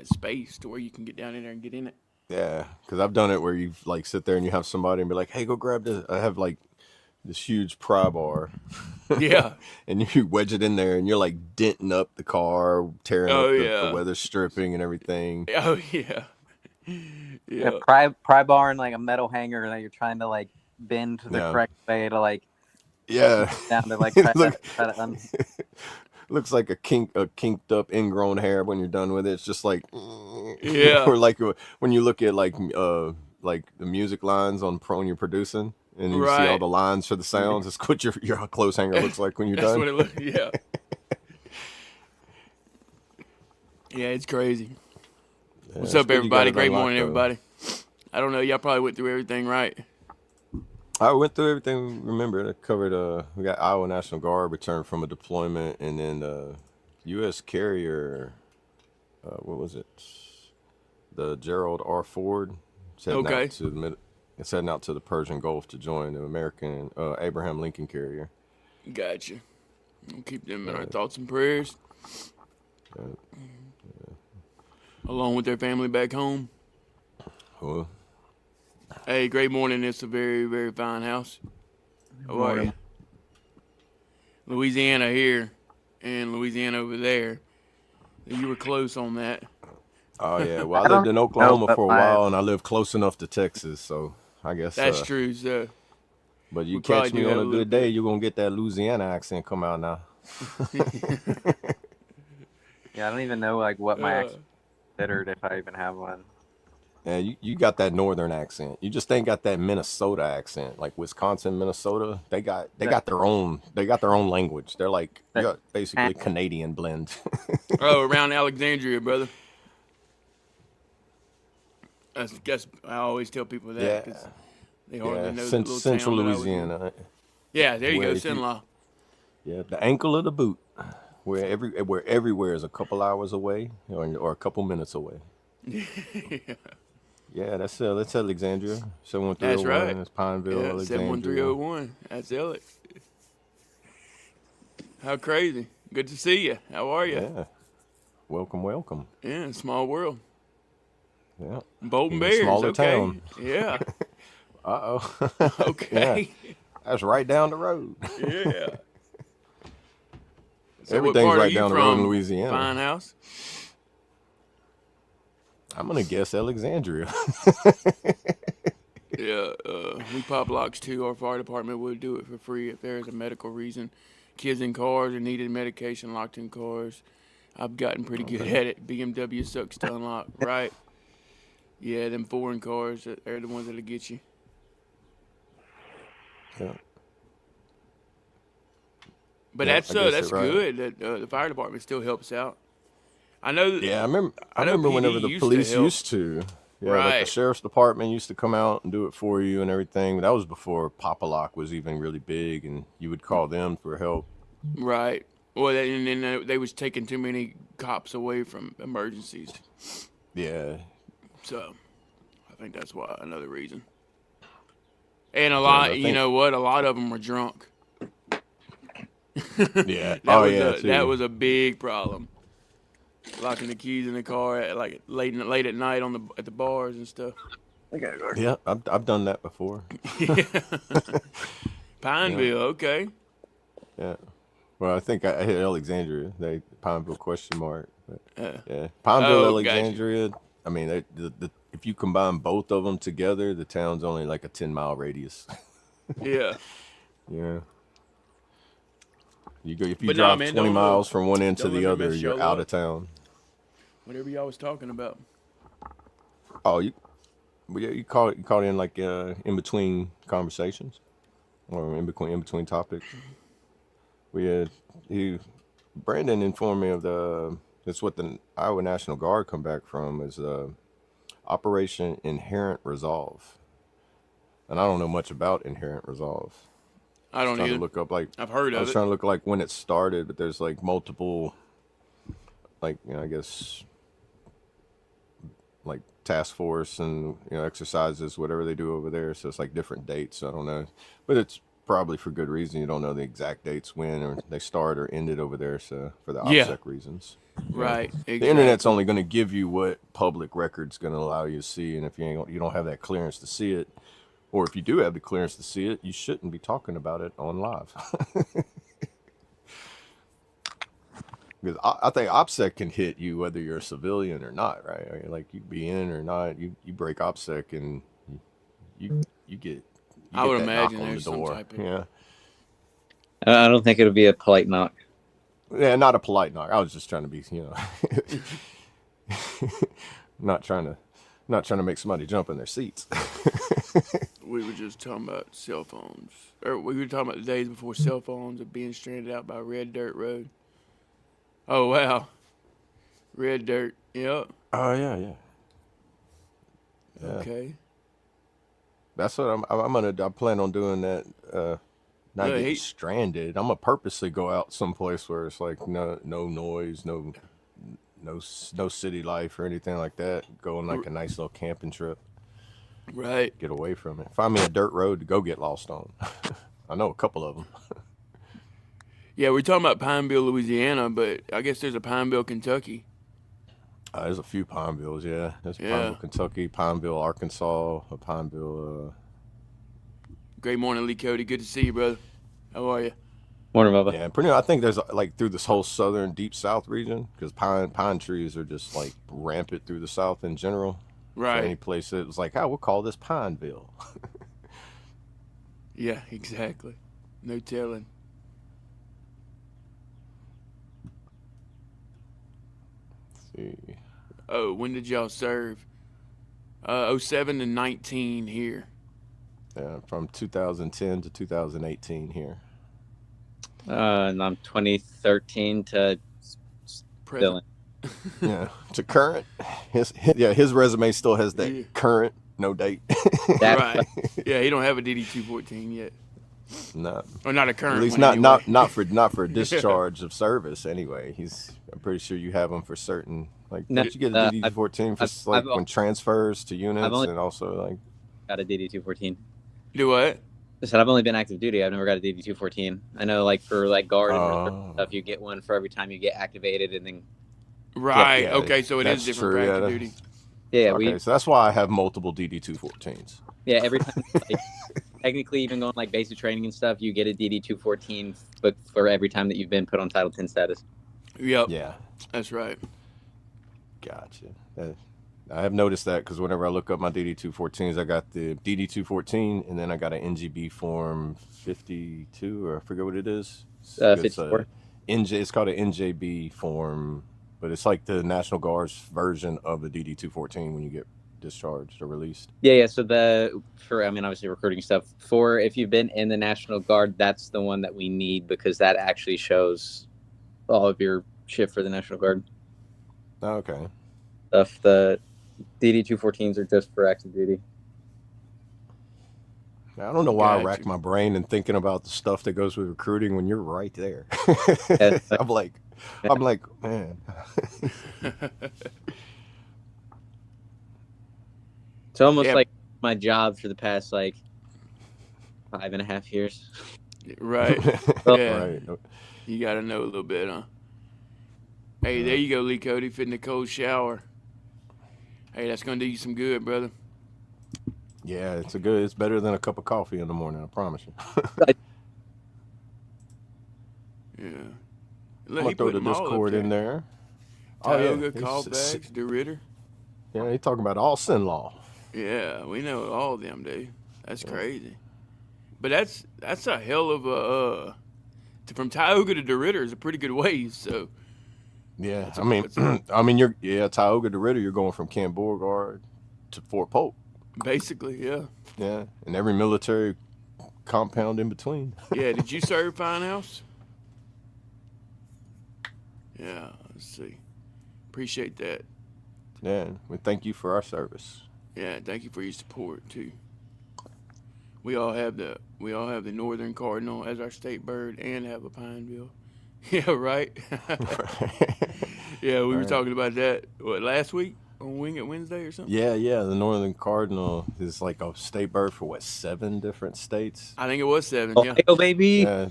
space to where you can get down in there and get in it. Yeah, because I've done it where you like sit there and you have somebody and be like, hey, go grab this. I have like this huge pry bar. Yeah. And you wedge it in there and you're like denting up the car, tearing up the weather stripping and everything. Oh yeah. a pry bar and a metal hanger that you're trying to bend the correct way to down to try to looks like a kinked up ingrown hair when you're done with it. It's just like Yeah. or like when you look at like the music lines on when you're producing and you see all the lines for the sounds. It's what your clothes hanger looks like when you're That's done. what it looks. Yeah. Yeah, it's crazy. Yeah, What's it's up, good you got everybody? it Great unlocked, morning, though. everybody. I don't know. Y'all probably went through everything right. I went through everything. Remember, it covered. We got Iowa National Guard returned from a deployment, and then U.S. carrier. What was it? The Gerald R. Ford. It's heading Okay. out to it's heading out to the Persian Gulf to join the American Abraham Lincoln carrier. Gotcha. We'll keep them in our thoughts and prayers. Along with their family back home. Well, Hey, great morning. It's a very, very fine house. How are you? Louisiana here and Louisiana over there. You were close on that. oh yeah. Well, I lived in Oklahoma for a while, and I lived close enough to Texas, so I guess That's true. So, But you we catch probably me do on have a a little good day, bit. you're gonna get that Louisiana accent come out now. Yeah, I don't even know what my accent is considered if I even have one. Yeah, you got that northern accent. You just ain't got that Minnesota accent, like Wisconsin, Minnesota. They got their own language. They're like you're basically Canadian blend. Oh, around Alexandria, brother. That's I always tell people that because they hardly know the little Central town that I was in. Louisiana. Yeah, there you Where go, if you- Sin-Law. Yeah, the ankle of the boot, where everywhere is a couple hours away or a couple minutes away. Yeah, that's Alexandria. 71301. That's right. That's Pineville, Yeah, Alexandria. 71301. That's it. How crazy. Good to see you. How are you? Yeah. Welcome. Yeah, small world. Yeah. Bolton Even Bears. smaller Okay. town. Yeah. Uh-oh. Okay. Yeah. That's right down the road. Yeah. So what Everything's part are right you down the road in from? Louisiana. Fine house. I'm going to guess Alexandria. Yeah, we pop locks too. Our fire department would do it for free if there is a medical reason. Kids in cars or needed medication locked in cars. I've gotten pretty good at it. BMW sucks to unlock, right? Yeah, them foreign cars, they're the ones that'll get you. Yeah. But Yeah, that's I guess that's you're right. good that the fire department still helps out. I know. Yeah, I remember PD whenever the used to police help. used to. Yeah, like the Right. sheriff's department used to come out and do it for you and everything. That was before Pop-A-Lock was even really big, and you would call them for help. Right. Well, and then they was taking too many cops away from emergencies. Yeah. So, I think that's why another reason. And a I lot, think- you know what? A lot of them were drunk. Yeah. Too. That was a big problem. Locking the keys in the car at like late at night at the bars and stuff. Yeah, I've done that before. Pineville, okay. Yeah. Well, I think I hit Alexandria. Pineville question mark. But, Yeah. yeah. Pineville, Oh, gotcha. Alexandria. I mean, if you combine both of them together, the town's only like a 10-mile radius. Yeah. Yeah. If you But no, drive man, 20 don't miles from one end to don't the let me other, mess you're y'all out up. of town. Whatever y'all was talking about. Oh, you caught in like in between conversations, or in between topics. Brandon informed me of that's what the Iowa National Guard come back from is Operation Inherent Resolve, and I don't know much about Inherent Resolve. I don't Trying either. to look up like I've heard I of was it. trying to look like when it started, but there's like multiple, like I guess, like task force and exercises, whatever they do over there. So it's like different dates. I don't know, but it's probably for good reason. You don't know the exact dates when or they start or ended over there. So for the Yeah. OPSEC reasons, Right. Exactly. the internet's only going to give you what public record's going to allow you to see, and if you don't have that clearance to see it. Or if you do have the clearance to see it, you shouldn't be talking about it on live. Because I think OPSEC can hit you whether you're a civilian or not, right? I mean, like you be in or not, you break OPSEC and you get. I would that knock imagine on the there's some door. type of- Yeah, I don't think it'll be a polite knock. yeah, not a polite knock. I was just trying to be, not trying to make somebody jump in their seats. We were just talking about cell phones. Or we were talking about the days before cell phones of being stranded out by Red Dirt Road. Oh, wow. Red Dirt. Yep. Oh yeah. Okay. That's what I plan on doing that. Not Yeah, getting stranded. I'm gonna purposely go out someplace where it's like no noise, no city life or anything like that. Go on like a nice little camping trip. Right. Get away from it. Find me a dirt road to go get lost on. I know a couple of them. Yeah, we're talking about Pineville, Louisiana, but I guess there's a Pineville, Kentucky. There's a few Pinevilles, yeah. There's Yeah. Pineville, Kentucky, Pineville, Arkansas, a Pineville. Great morning, Lee Cody. Good to see you, brother. How are you? Morning, Bubba. Yeah, pretty. I think there's like through this whole southern deep south region because pine trees are just like rampant through the south in general. So any Right. place that was like, we'll call this Pineville. Yeah, exactly. No telling. See. Oh, when did y'all serve? 07 to 19 here. Yeah, from 2010 to 2018 here. And I'm 2013 to Present. Dylan. Yeah, to current. His resume still has that Yeah. current, no date. That- Right. Yeah, he don't have a DD-214 yet. No, Or not a current at least one not anyway. not for discharge of service. Anyway, I'm pretty sure you have them for certain. Like, No, don't you get a DD-14 for I've- like I've- when transfers to units only- and also like. Got a DD-214. Do what? I said I've only been active duty. I've never got a DD 214. I know, like for like guard and reserve Oh. stuff, you get one for every time you get activated, and then Right. Yeah, Okay. So it is that's different true, for yeah, active that- duty. yeah, Okay, so that's why I have multiple DD-214s. yeah, every time, like, technically, even going like basic training and stuff, you get a DD 214, but for every time that you've been put on Title 10 status. Yep. Yeah, That's right. gotcha. I have noticed that because whenever I look up my DD-214s, I got the DD-214, and then I got an NGB Form 52, or I forget what it is. It's 54. It's called an NJB form, but it's like the National Guard's version of the DD-214 when you get discharged or released. Yeah. So obviously recruiting stuff for if you've been in the National Guard, that's the one that we need because that actually shows all of your shit for the National Guard Okay. stuff. The DD 214s are just for active duty. I don't know why I Gotcha. rack my brain and thinking about the stuff that goes with recruiting when you're right there. Yeah. I'm like, man. It's almost Yeah. like my job for the past like 5.5 years. Right. Yeah. Right. You got to know a little bit, huh? Hey, there you go, Lee Cody, fitting a cold shower. Hey, that's going to do you some good, brother. Yeah, it's better than a cup of coffee in the morning, I promise you. Yeah. I'm Look, gonna he throw put the them all up Discord there. in there. Tioga, He's- callbacks, DeRitter. Yeah, he's talking about all sin law. Yeah, we know all of them, dude. That's crazy. But that's a hell of a from Tioga to DeRitter is a pretty good ways. So Yeah, That's I a- mean, that's a- I mean, Tioga to Ritter, you're going from Camp Beauregard to Fort Polk. basically, yeah, Yeah, and every military compound in between. yeah. Did you serve Finehouse? Yeah. Let's see. Appreciate that. Yeah, we thank you for our service. Yeah. Thank you for your support too. We all have the northern cardinal as our state bird and have a Pineville. Yeah, right. Yeah, we were Right. talking about that last week on Wing It Wednesday or something. Yeah, the Northern Cardinal is like a state bird for 7 different states? I think it was 7. Yeah, Ohio, baby. Yeah,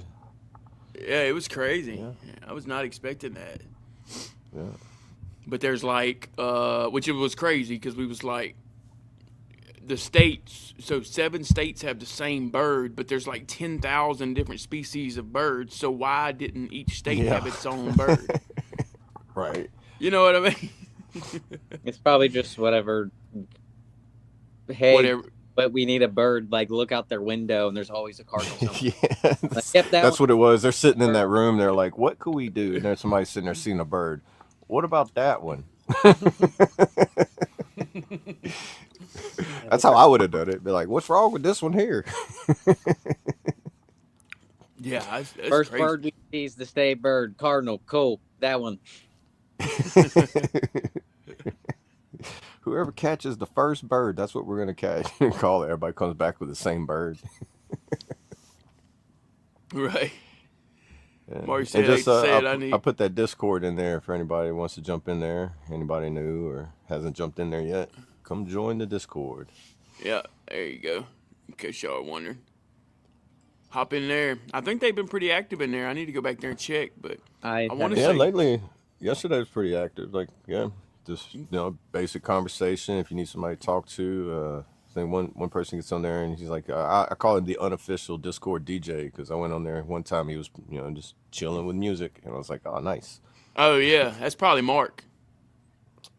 yeah, it was crazy. Yeah. I was not expecting that. yeah. But there's like, which it was crazy because we was like, the states. So 7 states have the same bird, but there's like 10,000 different species of birds. So why didn't each state Yeah. have its own bird? Right. You know what I mean? It's probably just whatever. Hey, Whatever. but we need a bird. Like, look out their window, and there's always a cardinal. somewhere. Yeah, Like, yep, that's one. what it was. They're sitting in that room. They're like, "What could we do?" And there's somebody sitting there seeing a bird. What about that one? That's how I would have done it. Be like, "What's wrong with this one here?" Yeah, that's First crazy. bird we see is the state bird, cardinal. Cool, that one. Whoever catches the first bird, that's what we're gonna catch. Call it. Everybody comes back with the same bird. Right. Yeah. Marty And said, just, I I put that Discord in there for anybody who wants to jump in there. Anybody new or hasn't jumped in there yet, come join the Discord. Yeah, there you go. In case y'all are wondering. Hop in there. I think they've been pretty active in there. I need to go back there and check, but I wanna Yeah, say- lately, yesterday was pretty active. Like, yeah, just basic conversation. If you need somebody to talk to, I think one person gets on there and he's like, I call him the unofficial Discord DJ because I went on there one time. He was, just chilling with music, and I was like, oh, nice. oh yeah, that's probably Mark.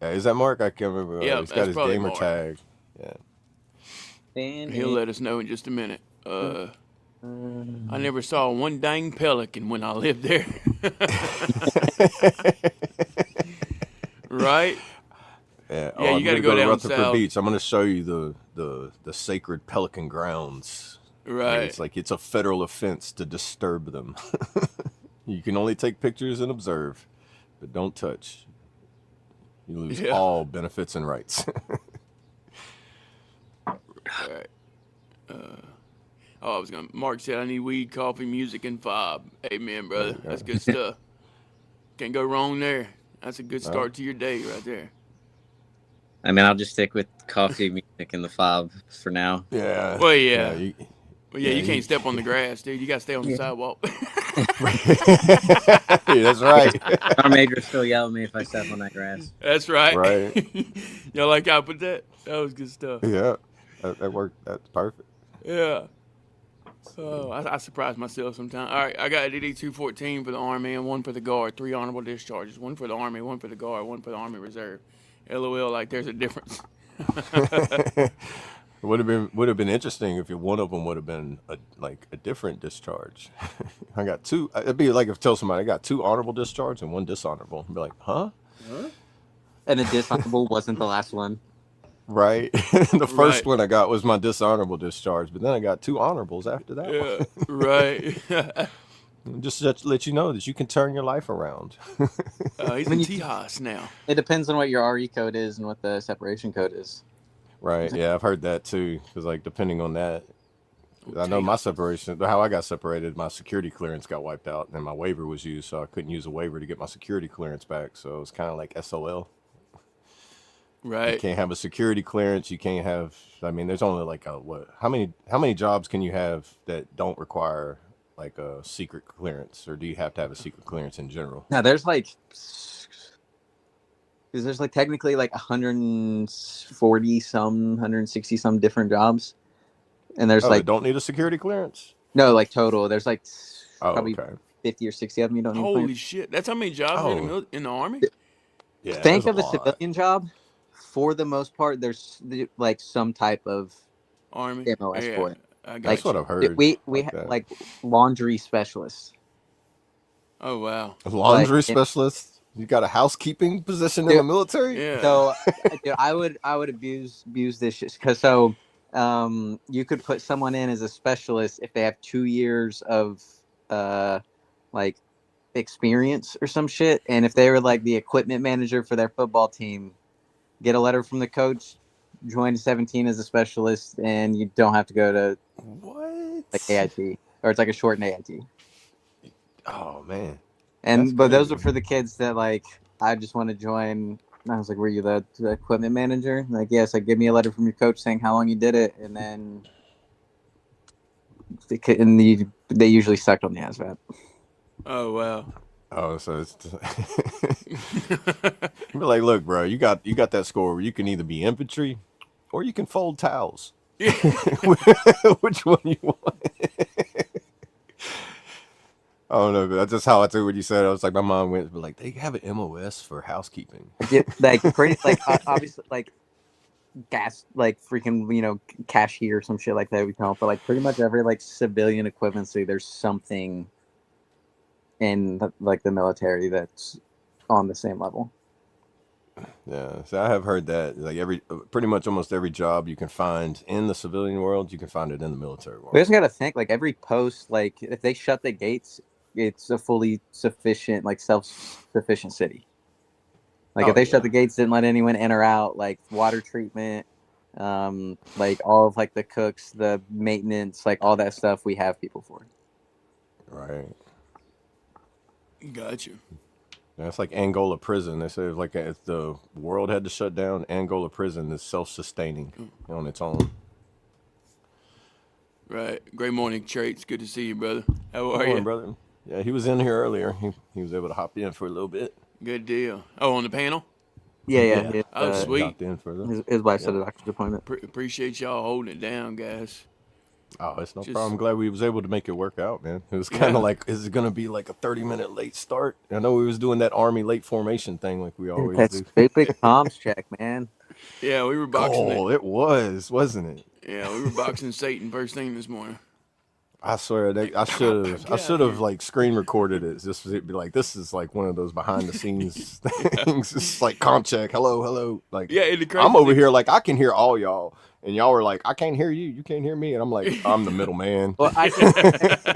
Is that Mark? I can't remember. Yeah, He's got that's his probably gamer Mark. tag. Yeah. He'll let us know in just a minute. I never saw one dang pelican when I lived there. Right? Yeah, Yeah, you I'm gotta gonna go down Rutherford south. Beach. I'm gonna show you the sacred pelican grounds. Right. It's like it's a federal offense to disturb them. You can only take pictures and observe, but don't touch. You lose Yeah. all benefits and rights. All right. Mark said I need weed, coffee, music, and F.O.B. Amen, brother. That's good stuff. Can't go wrong there. That's a good start to your day right there. I mean, I'll just stick with coffee, music, and the F.O.B for now. Yeah. Well, yeah. Well, yeah, you can't step on the grass, dude. You got to stay on the sidewalk. That's right. Our major still yell at me if I step on that grass. That's right. Right. Y'all like how I put that? That was good stuff. Yeah. That worked. That's perfect. Yeah. Oh, I surprise myself sometimes. All right, I got a DD 214 for the Army and one for the Guard. 3 honorable discharges. One for the Army, one for the Guard, one for the Army Reserve. LOL, like there's a difference. Would have been interesting if one of them would have been a different discharge. I got 2. It'd be like if tell somebody I got 2 honorable discharge and 1 dishonorable. I'd be like, huh? And the dishonorable wasn't the last one. Right. The first Right. one I got was my dishonorable discharge, but then I got 2 honorables after that one. Yeah, right. Just to let you know that you can turn your life around. He's in Tejas now. It depends on what your RE code is and what the separation code is. Right. Yeah, I've heard that too. Because like depending on that, I know my separation, how I got separated, my security clearance got wiped out, and my waiver was used, so I couldn't use a waiver to get my security clearance back. So it was kind of like SOL. You Right. can't have a security clearance. You can't have. I mean, there's only like a what? How many jobs can you have that don't require like a secret clearance, or do you have to have a secret clearance in general? Now there's like, because there's like technically like 140 some, 160 some different jobs, and there's Oh, like they don't need a security clearance. no, like total. There's like Oh, probably okay. 50 or 60 of them you don't need. Holy clearance. shit. That's how many jobs are in the Army? Yeah. Think there's of a lot. civilian job. For the most part, there's like some type of Army. MOS for it. I got That's you. what I've heard. We like have that. like laundry specialists. Oh, wow. A laundry like, specialist. You got a housekeeping position in Dude, the military? Yeah. So dude, I would abuse this shit because you could put someone in as a specialist if they have 2 years of like experience or some shit, and if they were like the equipment manager for their football team, get a letter from the coach, join 17 as a specialist, and you don't have to go to What? like AIT, or it's like a shortened AIT. Oh man. And That's those crazy. are for the kids that like I just want to join. I was like, "Were you the equipment manager?" Like, yes. Like, give me a letter from your coach saying how long you did it, and then they usually sucked on the ASVAB. Oh, wow. Oh, so it's be like, look, bro, you got that score where you can either be infantry or you can fold towels. Which one you want? I don't know, but that's just how I took what you said. I was like, my mom went, but like, they have an MOS for housekeeping. Like pretty, like obviously, like gas, like freaking, cashier or some shit like that. We call it, but like pretty much every like civilian equivalency, there's something in like the military that's on the same level. Yeah, so I have heard that like pretty much almost every job you can find in the civilian world, you can find it in the military world. We just gotta think like every post, like if they shut the gates, it's a fully sufficient, like self-sufficient city. Like if they shut the gates, didn't let anyone in or out, like water treatment, like all of like the cooks, the maintenance, like all that stuff, we have people for. Right. Got you. That's like Angola prison. They say like if the world had to shut down, Angola prison is self-sustaining on its own. Right. Great morning, Traits. Good to see you, brother. How are Good you? morning, brother. Yeah, he was in here earlier. He was able to hop in for a little bit. Good deal. Oh, on the panel? Yeah. Oh, sweet. Hopped in for His wife's at a doctor's appointment. Appreciate y'all holding it down, guys. Oh, it's no problem. I'm glad we was able to make it work out, man. It was kind of like, is it going to be like a 30-minute late start? I know we was doing that Army late formation thing like we always That's do. big Tom's check, man. Yeah, we were boxing Oh, it was, wasn't it? Yeah, we were boxing Satan first thing this morning. I swear, I should have like screen recorded it. Just it'd be like, this is like one of those behind the scenes things. It's like comp check, hello. Like, Yeah, I'm over here like I can hear all y'all, and y'all were like, I can't hear you, you can't hear me, and I'm like, I'm the middleman. Well, I could,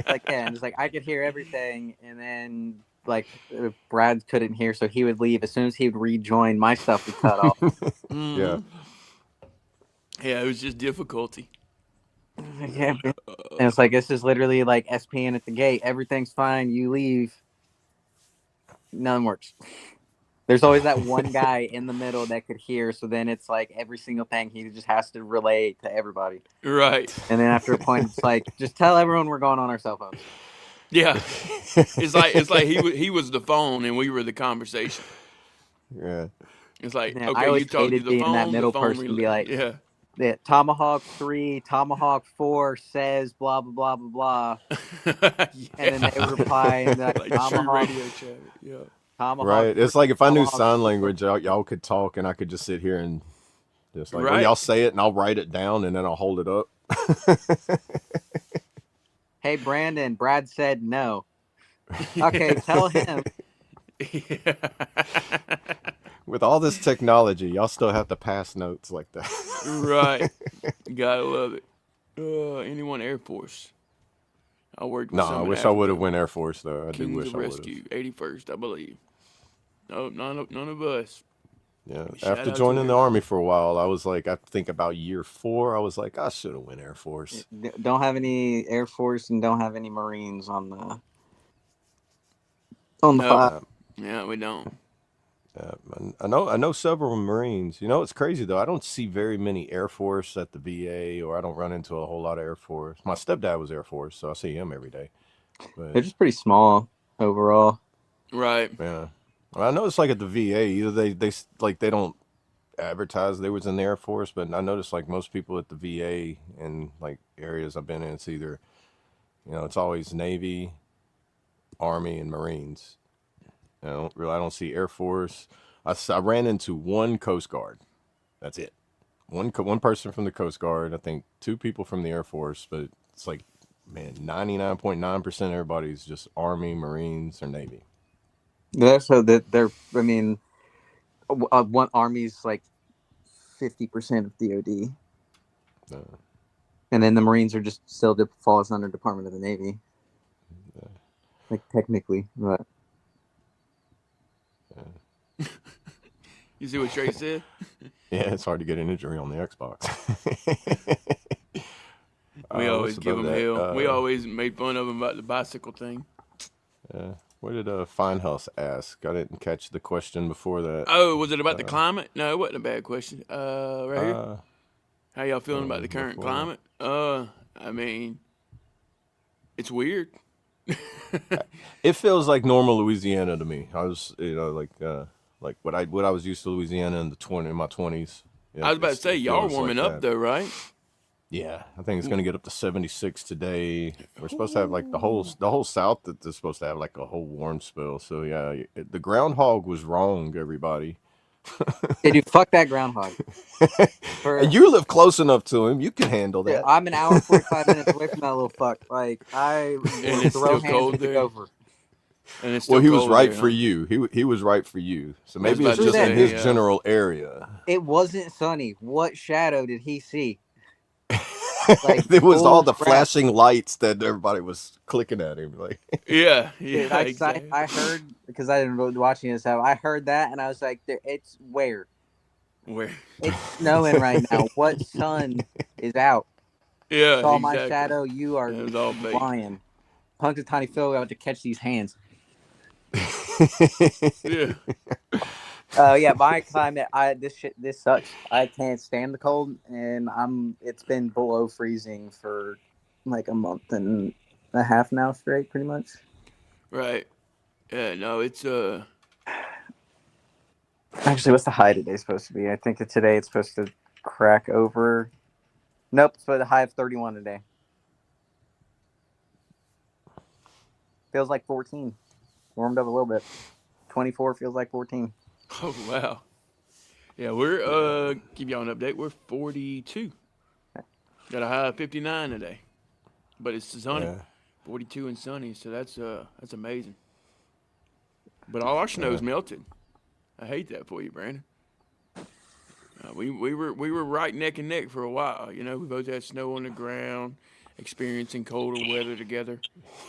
like, yeah, and it's like I could hear everything, and then like Brad couldn't hear, so he would leave. As soon as he would rejoin, my stuff would cut off. Yeah. Yeah, it was just difficulty. Yeah, and it's like this is literally like SPN at the gate. Everything's fine. You leave. None works. There's always that one guy in the middle that could hear. So then it's like every single thing he just has to relay to everybody. Right. And then after a point, it's like, just tell everyone we're going on our cell phones. Yeah. It's like he was the phone and we were the conversation. Yeah. It's like, Yeah, I okay, always you talk to hated the being that phone, middle the phone person, be like, yeah. yeah, Tomahawk 3, Tomahawk 4 says blah blah blah blah blah, Yeah. and then they would reply and be like, Like true Tomahawk, radio chat. Yeah. Tomahawk. Right. It's 3, like if I knew Tomahawk sign 4. language, y'all could talk, and I could just sit here and just like, well, Right. y'all say it, and I'll write it down, and then I'll hold it up. Hey Brandon, Brad said no. Okay, tell him. Yeah. With all this technology, y'all still have to pass notes like that. Right. Gotta love it. Anyone Air Force. I worked with No, some I in wish I would have Africa. went Air Force though. I do Kings wish of I would Rescue, 81st, I believe. No, none of us. have. Yeah. Shout After out to joining the Air Army Force. for a while, I was like, I think about year 4, I was like, I should have went Air Force. Don't have any Air Force and don't have any Marines on the No. file. Yeah, we don't. I know several Marines. You know, it's crazy though. I don't see very many Air Force at the VA, or I don't run into a whole lot of Air Force. My stepdad was Air Force, so I see him every day. They're But just pretty small overall. Right. yeah, well, I noticed like at the VA, either they don't advertise they was in the Air Force, but I noticed like most people at the VA and like areas I've been in, it's either, it's always Navy, Army, and Marines. I don't see Air Force. I ran into one Coast Guard. That's it. One person from the Coast Guard. I think 2 people from the Air Force, but it's like, man, 99.9% of everybody's just Army, Marines, or Navy. So that they're, I mean, one Army's like 50% of DoD, and then the Marines are just still falls under Department of the Navy, like technically, but. You see what Trey said? Yeah, it's hard to get an injury on the Xbox. We always what's give above them that? hell. We always made fun of them about the bicycle thing. What did Finehouse ask? I didn't catch the question before that. Oh, was it about the climate? No, it wasn't a bad question. Right here. How y'all feeling about the current before. climate? I mean, it's weird. It feels like normal Louisiana to me. I was, like what I was used to Louisiana in my 20s. I was about to say, y'all are warming up though, right? Yeah, I think it's gonna get up to 76 today. We're supposed to have like the whole South that is supposed to have like a whole warm spell. So yeah, the groundhog was wrong, everybody. Hey, dude, fuck that groundhog. And you live close enough to him, you can handle that. I'm an hour 45 minutes away from that little fuck. Like I And it's throw still hands cold with the there. gopher. And it's still Well, he was cold right there, for huh? you. He was right for you. So maybe about it's to just in say, his yeah. general area. It wasn't sunny. What shadow did he see? Like, There was all the crap. flashing lights that everybody was clicking at him. Like, Yeah, Dude, yeah, exactly. I heard, because I didn't watching this. I heard that and I was like, it's where Where? it's snowing right now. What sun is out? Yeah, Saw exactly. my shadow. You are It was all fake. lying. Punk to Tiny Phil about to catch these hands. Yeah. Yeah, my climate. This sucks. I can't stand the cold, and it's been below freezing for like a month and a half now straight, pretty much. Right. Yeah, no, it's Actually, what's the high today supposed to be? I think that today it's supposed to crack over. Nope, it's for the high of 31 today. Feels like 14. Warmed up a little bit. 24 feels like 14. oh wow. Yeah, we're give y'all an update. We're 42. Got a high of 59 today. But it's sunny. Yeah. 42 and sunny, so that's amazing. But all our snow's melted. I hate that for you, Brandon. We were right neck and neck for a while. You know, we both had snow on the ground, experiencing colder weather together.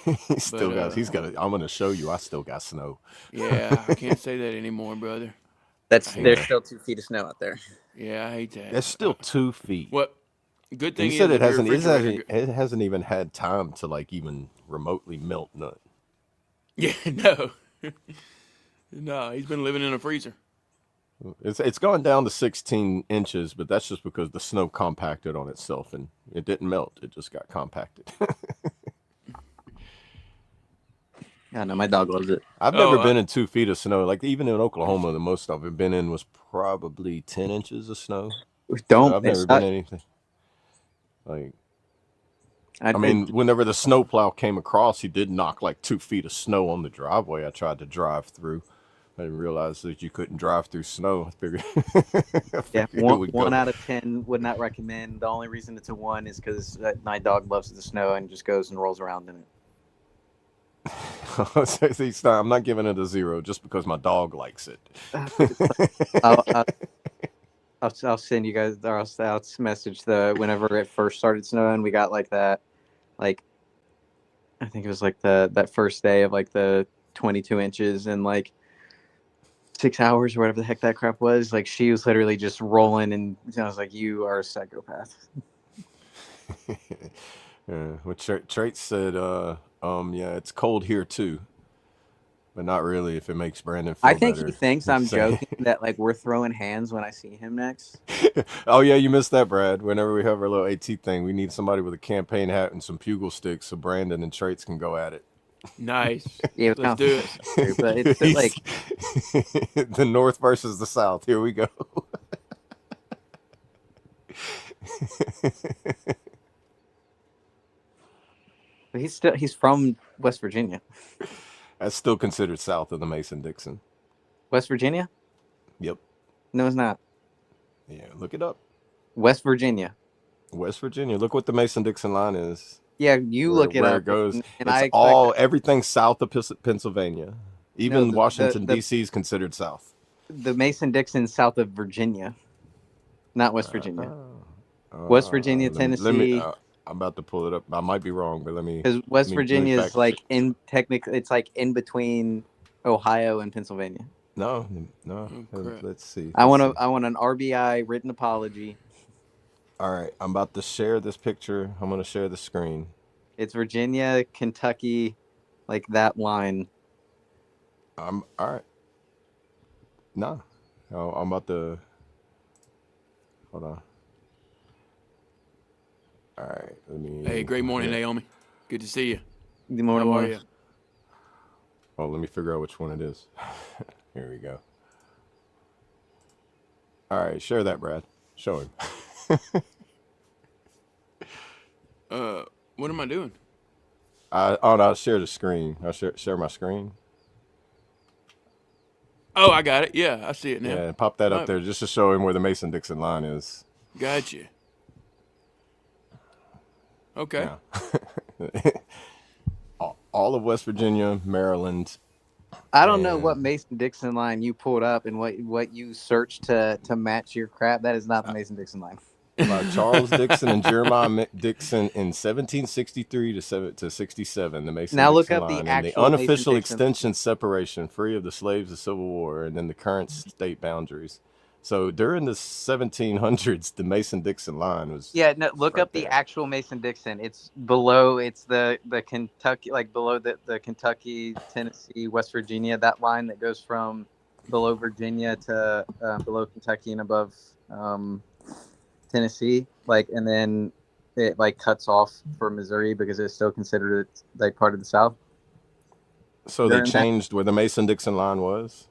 he still got. I'm gonna show you. I still got snow. Yeah, I can't say that anymore, brother. There's still 2 feet of snow out there. Yeah, I hate that. It's still 2 feet. What? Good thing He said is it hasn't even had time to like even remotely melt none. Yeah, no. No, he's been living in a freezer. It's gone down to 16 inches, but that's just because the snow compacted on itself and it didn't melt. It just got compacted. Yeah, no, my dog loves it. I've never been in 2 feet of snow. Like even in Oklahoma, the most I've been in was probably 10 inches of snow. So I've never been anything. Like, I mean, whenever the snowplow came across, he did knock like 2 feet of snow on the driveway. I tried to drive through. I didn't realize that you couldn't drive through snow. I figured, yeah, one out of 10 would not recommend. The only reason it's a 1 is because my dog loves the snow and just goes and rolls around in it. I'm not giving it a 0 just because my dog likes it. I'll send you guys, or I'll message whenever it first started snowing. We got like that, like I think it was like that first day of like the 22 inches and like 6 hours or whatever the heck that crap was. Like she was literally just rolling, and I was like, "You are a psychopath." Yeah, well, Trait said, yeah, it's cold here too, but not really. If it makes Brandon feel I think better. He thinks I'm joking that like we're throwing hands when I see him next. Oh yeah, you missed that, Brad. Whenever we have our little AT thing, we need somebody with a campaign hat and some bugle sticks so Brandon and Traits can go at it. Nice. Yeah, Let's do it. But it's like the North versus the South. Here we go. But he's from West Virginia. That's still considered south of the Mason-Dixon. West Virginia? Yep. No, it's not. Yeah, look it up. West Virginia. West Virginia. Look what the Mason-Dixon line is. Yeah, you look it up. Where it goes. And it's all everything south of Pennsylvania. Even Washington, D.C. is considered south. The Mason-Dixon south of Virginia, not West Virginia. West Virginia, Tennessee. I'm about to pull it up. I might be wrong, but let me. Because West Virginia is like it's like in between Ohio and Pennsylvania. No. Let's see. I want an RBI written apology. All right, I'm about to share this picture. I'm going to share the screen. It's Virginia, Kentucky, like that line. All right. No, I'm about to. Hold on. All right, let me. Hey, great morning, Naomi. Good to see you. Good morning. How are you? Oh, let me figure out which one it is. Here we go. All right, share that, Brad. Show him. What am I doing? I'll share the screen. I'll share my screen. Oh, I got it. Yeah, I see it now. Yeah, pop that up there just to show him where the Mason-Dixon line is. Gotcha. Okay. Yeah. All of West Virginia, Maryland. I don't know what Mason-Dixon line you pulled up and what you searched to match your crap. That is not the Mason-Dixon line. By Charles Dixon and Jeremiah Dixon in 1763 to 67, the Mason-Dixon now look up line, the and the actual unofficial Mason-Dixon. extension separation, free of the slaves of Civil War, and then the current state boundaries. So during the 1700s, the Mason-Dixon line was. Yeah, no. Look right up the there. actual Mason-Dixon. It's below. It's the Kentucky, like below the Kentucky, Tennessee, West Virginia. That line that goes from below Virginia to below Kentucky and above Tennessee. Like, and then it like cuts off for Missouri because it's still considered like part of the South. So they changed where the Mason-Dixon line was.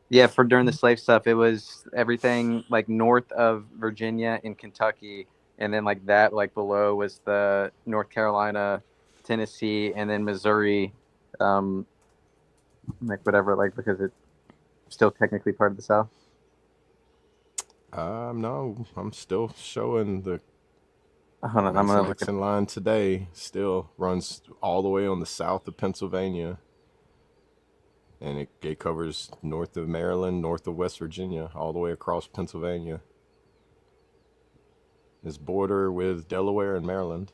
Yeah, for during the slave stuff, it was everything like north of Virginia and Kentucky, and then like that, like below was the North Carolina, Tennessee, and then Missouri, like whatever, like because it's still technically part of the South. No, I'm still showing the Hold on, I'm gonna look at Mason-Dixon line today. Still runs all the way on the south of Pennsylvania. And it covers north of Maryland, north of West Virginia, all the way across Pennsylvania. It's border with Delaware and Maryland.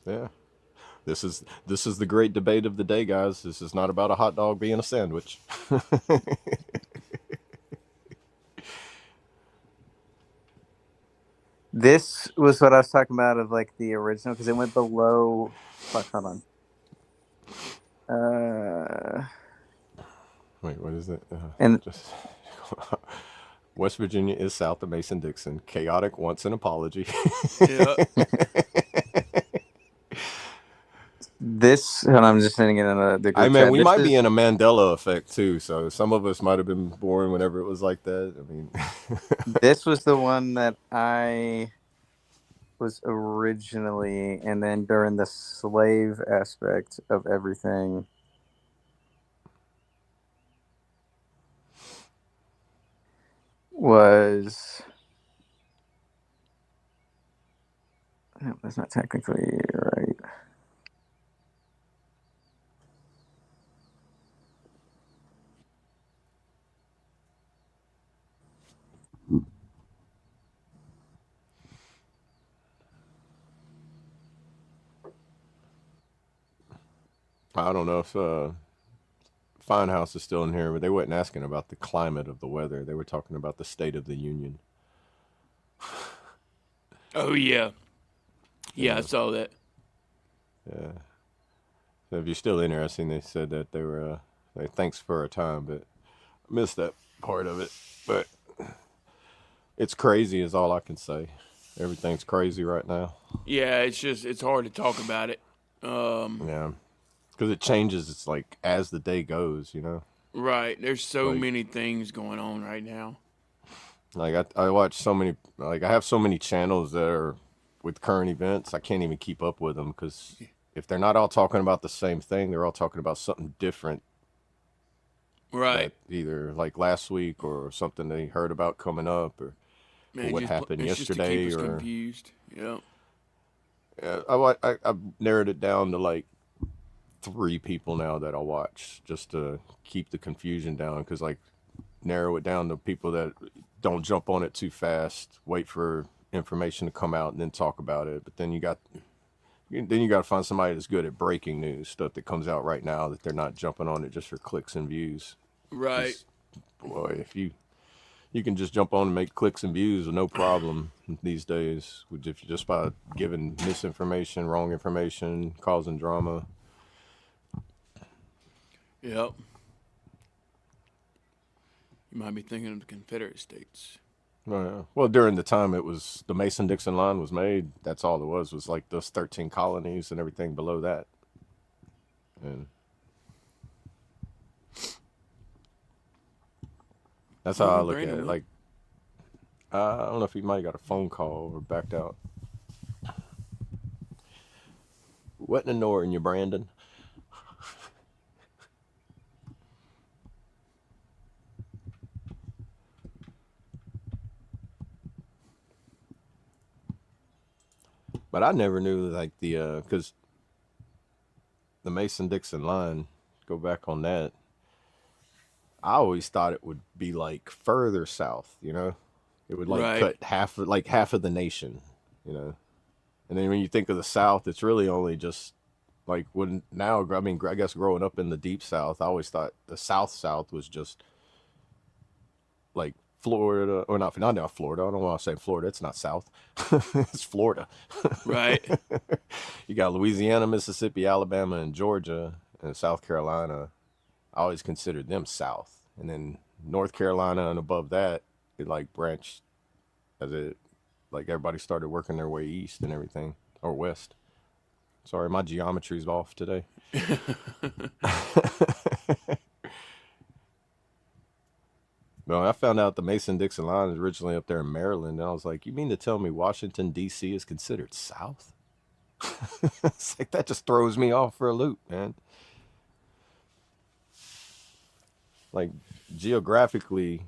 Yeah. This is the great debate of the day, guys. This is not about a hot dog being a sandwich. This was what I was talking about of like the original because it went below. Fuck, hold on. Wait, what is it? And Just West Virginia is south of Mason-Dixon. Chaotic wants an apology. Yeah. this, and I'm just sending it in the I group mean, chat. we This might is be in a Mandela effect too. So some of us might have been born whenever it was like that. I mean, this was the one that I was originally, and then during the slave aspect of everything. Was no, that's not technically right. I don't know if Fine House is still in here, but they weren't asking about the climate of the weather. They were talking about the State of the Union. Oh yeah. Yeah, I saw that. Yeah. So if you're still interested, they said that they were, like, thanks for our time, but I missed that part of it. But it's crazy is all I can say. Everything's crazy right now. Yeah, it's hard to talk about it. Yeah. Because it changes. It's like as the day goes, you know? Right. There's so Like, many things going on right now. like I watch so many, like I have so many channels that are with current events. I can't even keep up with them because if they're not all talking about the same thing, they're all talking about something different Right. that either like last week or something they heard about coming up or Man, what happened it's just to keep yesterday us or confused. Yeah. I've narrowed it down to like 3 people now that I watch just to keep the confusion down because like narrow it down to people that don't jump on it too fast, wait for information to come out and then talk about it. But then you got to find somebody that's good at breaking news stuff that comes out right now that they're not jumping on it just for clicks and views. Right. Because boy, if you can just jump on and make clicks and views with no problem these days, just by giving misinformation, wrong information, causing drama. Yep. You might be thinking of the Confederate States. Well, during the time it was the Mason-Dixon line was made, that's all it was like those 13 colonies and everything below that. And that's how I look at it. Like, I don't know if he might have got a phone call or backed out. What in the northern you, Brandon? But I never knew like because the Mason-Dixon line, go back on that. I always thought it would be like further south, you know. It would like Right. cut half of the nation, you know. And then when you think of the South, it's really only just like when now. I mean, I guess growing up in the deep South, I always thought the South was just like Florida, or not Florida. I don't want to say Florida. It's not South. It's Florida. Right. You got Louisiana, Mississippi, Alabama, and Georgia, and South Carolina. I always considered them South, and then North Carolina and above that, it like branched as it like everybody started working their way east and everything, or west. Sorry, my geometry's off today. No, I found out the Mason-Dixon line is originally up there in Maryland, and I was like, you mean to tell me Washington, D.C. is considered South? It's like, that just throws me off for a loop, man. Like, geographically,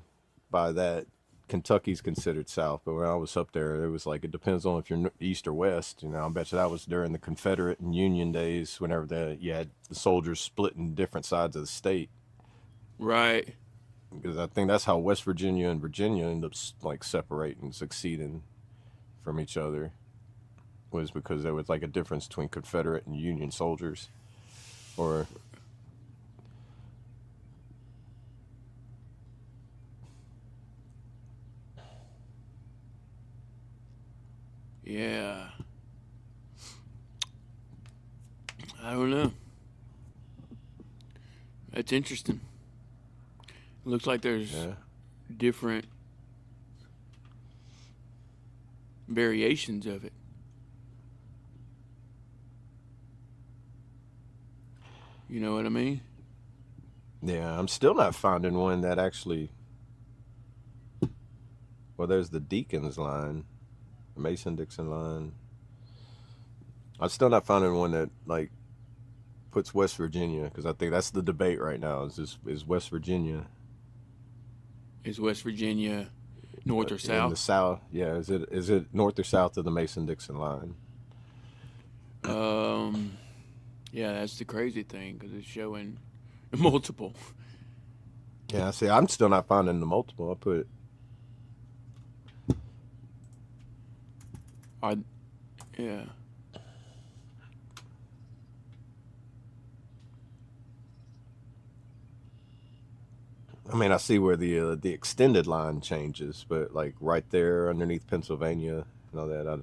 by that, Kentucky's considered South, but when I was up there, it was like, it depends on if you're east or west. You know, I bet you that was during the Confederate and Union days, whenever you had the soldiers splitting different sides of the state. Right. Because I think that's how West Virginia and Virginia end up like separating, succeeding from each other, was because there was like a difference between Confederate and Union soldiers, or Yeah. I don't know. That's interesting. It looks like there's Yeah. different variations of it. You know what I mean? Yeah, I'm still not finding one that actually. Well, there's the Deacons line, the Mason Dixon line. I'm still not finding one that like puts West Virginia, because I think that's the debate right now. Is West Virginia Is West Virginia north or in the south? south? Yeah, is it north or south of the Mason Dixon line? Um, yeah, that's the crazy thing because it's showing multiple. Yeah, see, I'm still not finding the multiple. I put Are yeah. I mean, I see where the extended line changes, but like right there underneath Pennsylvania and all that.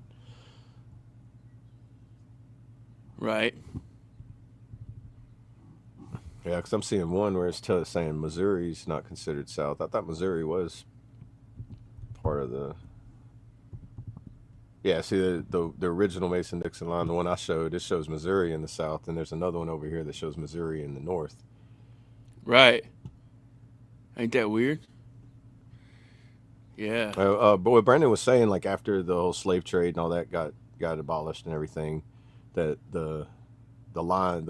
Right. Yeah, because I'm seeing one where it's saying Missouri's not considered south. I thought Missouri was part of the. Yeah, see the original Mason Dixon line, the one I showed, it shows Missouri in the south, and there's another one over here that shows Missouri in the north. Right. Ain't that weird? Yeah. But what Brandon was saying, like after the whole slave trade and all that got abolished and everything, that the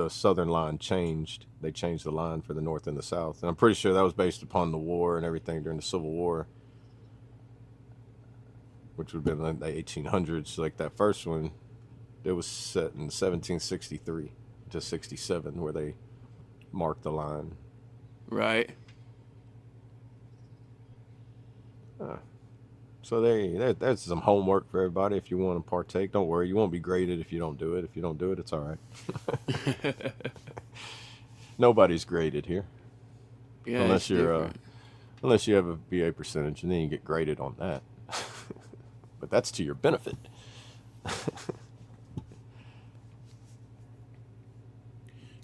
southern line changed. They changed the line for the north and the south, and I'm pretty sure that was based upon the war and everything during the Civil War, which would have been in the 1800s. Like that first one, it was set in 1763 to 67, where they marked the line. Right. So there's some homework for everybody if you want to partake. Don't worry, you won't be graded if you don't do it. If you don't do it, it's all right. Nobody's graded here Yeah, unless it's you're different. unless you have a BA percentage, and then you get graded on that. But that's to your benefit.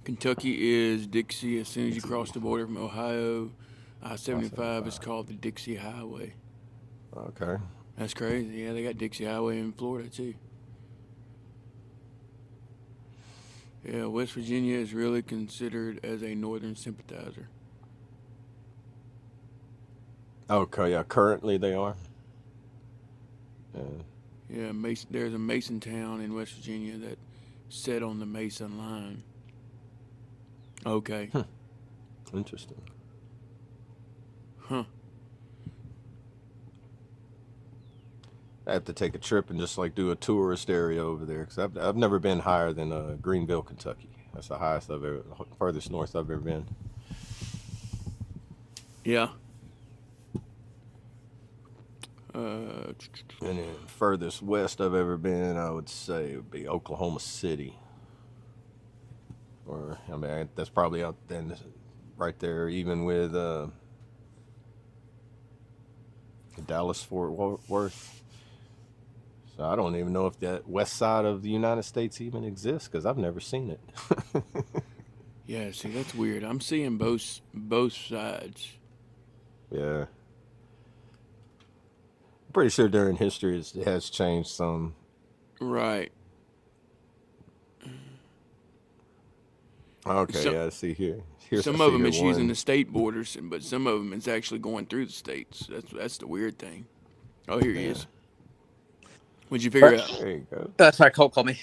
Kentucky is Dixie. As soon as you cross the border from Ohio, I-75 is called the Dixie Highway. Okay. That's crazy. Yeah, they got Dixie Highway in Florida too. Yeah, West Virginia is really considered as a northern sympathizer. Okay. Yeah. Currently, they are. Yeah. Yeah, Mason, there's a Mason town in West Virginia that set on the Mason line. Okay. Interesting. Huh. I have to take a trip and just like do a tourist area over there, because I've never been higher than Greenville, Kentucky. That's the highest furthest north I've ever been. Yeah. And then furthest west I've ever been, I would say, would be Oklahoma City. Or I mean, that's probably out then, right there, even with Dallas Fort Worth. So I don't even know if that west side of the United States even exists, because I've never seen it. Yeah, see, that's weird. I'm seeing both sides. Yeah. I'm pretty sure during history it has changed some. Right. Okay, Some, yeah, I see here. Here's I some see of them here is using one. the state borders, but some of them is actually going through the states. That's the weird thing. Oh, here he Yeah. is. What'd you figure out? There you go. That's why Cole called me.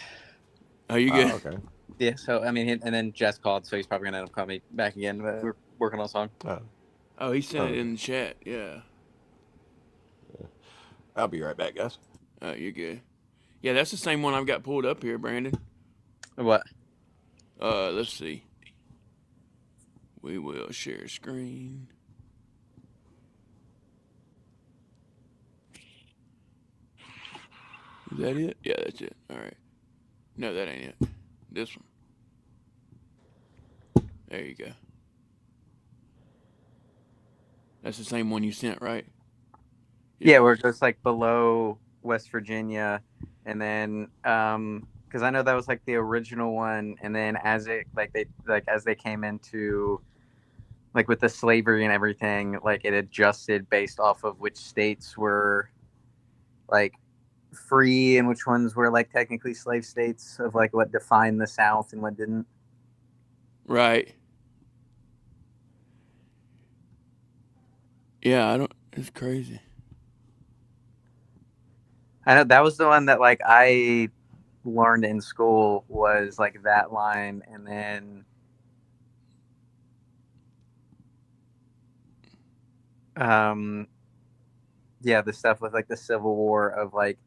Oh, you Oh, good? okay. Yeah, so I mean, and then Jess called, so he's probably gonna end up calling me back again. But we're working on a song. Oh, he sent it in the chat. Yeah. I'll be right back, guys. Oh, you're good. Yeah, that's the same one I've got pulled up here, Brandon. What? Let's see. We will share screen. Is that it? Yeah, that's it. All right. No, that ain't it. This one. There you go. That's the same one you sent, right? Yeah, where it goes like below West Virginia, and then because I know that was like the original one, and then as they came into like with the slavery and everything, like it adjusted based off of which states were like free and which ones were like technically slave states, of like what defined the South and what didn't. Right. Yeah, I don't. It's crazy. I know that was the one that like I learned in school, was like that line, and then yeah, the stuff with like the Civil War of like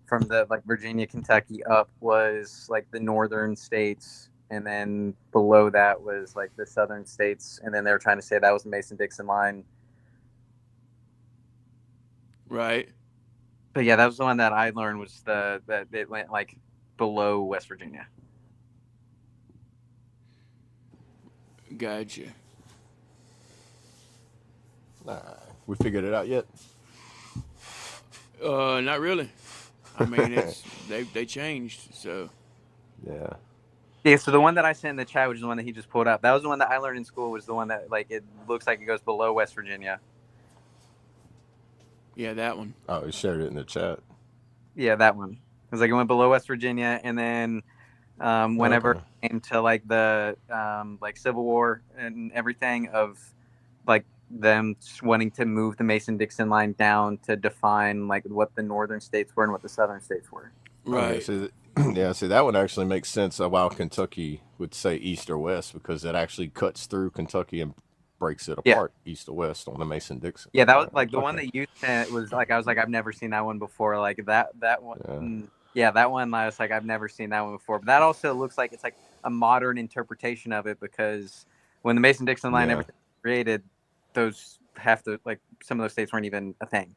from the like Virginia, Kentucky up was like the northern states, and then below that was like the southern states, and then they were trying to say that was the Mason-Dixon line. Right. But yeah, that was the one that I learned, was that it went like below West Virginia. Gotcha. We figured it out yet? Not really. I mean, it's they changed. So Yeah. Yeah, so the one that I sent in the chat, which is the one that he just pulled up, that was the one that I learned in school, was the one that like it looks like it goes below West Virginia. yeah, that one. Oh, he shared it in the chat. Yeah, that one. It was like it went below West Virginia, and then whenever Okay. it came to like the like Civil War and everything, of like them wanting to move the Mason-Dixon line down to define like what the northern states were and what the southern states were. Right. Okay, so yeah, see that one actually makes sense of why Kentucky would say east or west, because it actually cuts through Kentucky and breaks it Yeah. apart east or west on the Mason-Dixon. Yeah, that was like the Okay. one that you sent, was like I was like, I've never seen that one before. Like that one. Yeah, that one I was like, I've never seen that one before. But that also looks like it's like a modern interpretation of it, because when the Mason-Dixon line Yeah. everything was created, those have to like some of those states weren't even a thing.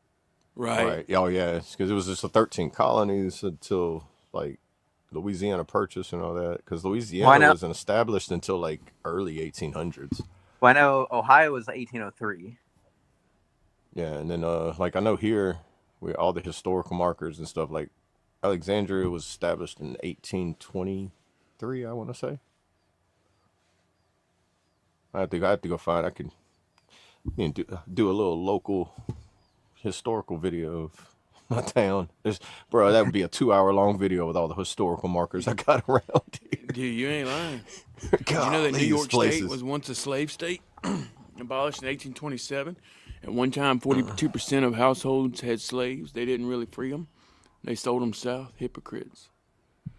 Right. Oh yeah, because it was just the 13 colonies until like Louisiana Purchase and all that. Because Louisiana know. wasn't established until like early 1800s. Well, I know Ohio was 1803. Yeah, and then like I know here, we all the historical markers and stuff, like Alexandria was established in 1823, I want to say. I have to go find. I could do a little local historical video of my town. Bro, that would be a 2 hour long video with all the historical markers I got around here. Dude, you ain't lying. God, Did you know that New these York places. State was once a slave state, abolished in 1827? At one time, 42% of households had slaves. They didn't really free them. They sold them south. Hypocrites.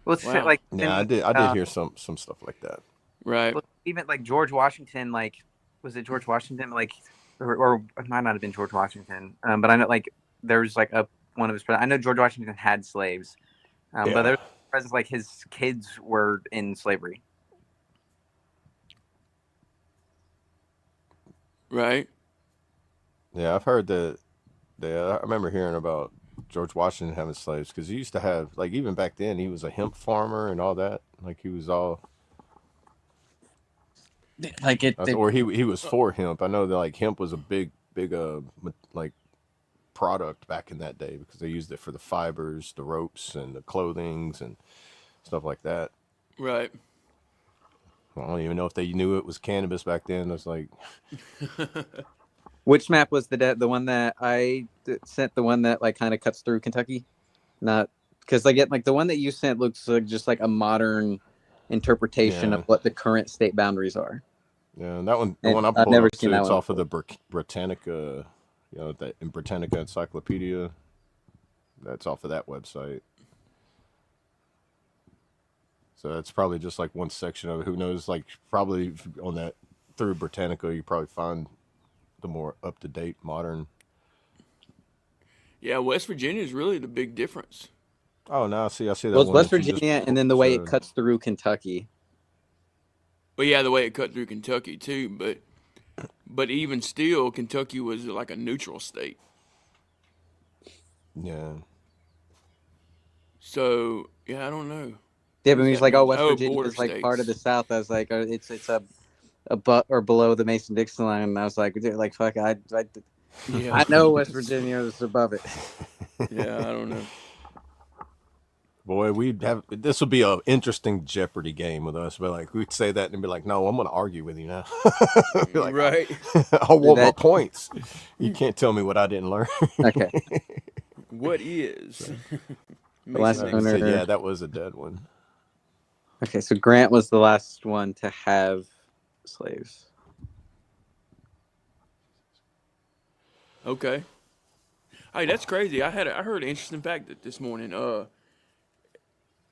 Well, it's Wow. like Yeah, I did hear some stuff like that. Right. well, even like George Washington, like was it George Washington, like or it might not have been George Washington, but I know like there was like one of his. I know George Washington had slaves, but there was like his kids were in slavery. Right. Yeah, I've heard that. I remember hearing about George Washington having slaves, because he used to have, like, even back then, he was a hemp farmer and all that. Like, he was all Like or he was for hemp. I know that like hemp was a big like product back in that day, because they used it for the fibers, the ropes, and the clothings and stuff like that. Right. I don't even know if they knew it was cannabis back then. It's like, which map was the one that I sent? The one that like kind of cuts through Kentucky, not because like the one that you sent looks like just like a modern interpretation of what the current state boundaries are. Yeah, and that one, the And one I I've pulled never up seen too, that it's one off of the Britannica, that in Britannica Encyclopedia. That's off of that website. So that's probably just like one section of it. Who knows? Like probably on that through Britannica, you probably find the more up to date, modern. Yeah, West Virginia is really the big difference. Oh, now I see that. Well, it's one West that you just Virginia, and then the way it showed. cuts through Kentucky. Well, yeah, the way it cut through Kentucky too, but even still, Kentucky was like a neutral state. Yeah. So yeah, I don't know. Yeah, but he's like, oh, West Oh, Virginia border is like part of the states. South. I was like, it's above or below the Mason-Dixon line, and I was like, dude, like fuck, I Yeah. know West Virginia is above it. Yeah, I don't know. Boy, we'd have this would be an interesting Jeopardy game with us. But like we'd say that and be like, "No, I'm going to argue with you now." Be like, Right. I want my That points. You can't tell me what I didn't learn. okay. What is? The last Like I said, owner. yeah, that was a dead one. Okay, so Grant was the last one to have slaves. Okay. Hey, that's crazy. I heard an interesting fact that this morning.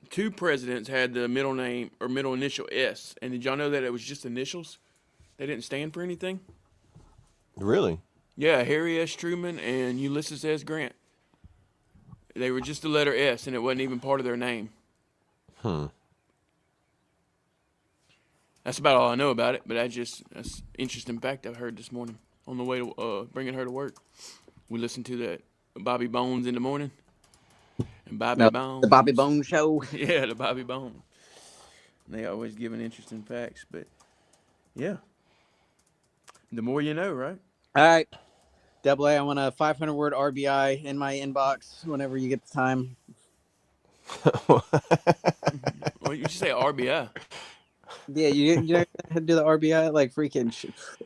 Two presidents had the middle name or middle initial S, and did y'all know that it was just initials? They didn't stand for anything. Really? Yeah, Harry S. Truman and Ulysses S. Grant. They were just the letter S, and it wasn't even part of their name. That's about all I know about it, but that's an interesting fact I heard this morning on the way to bringing her to work. We listened to that Bobby Bones in the morning. And Bobby No, Bones. the Bobby Bones Show. Yeah, the Bobby Bones. They always giving interesting facts, but yeah. The more you know, right? All right. Double A, I want a 500-word RBI in my inbox whenever you get the time. Well, you should say RBI. Yeah, you know how to do the RBI like freaking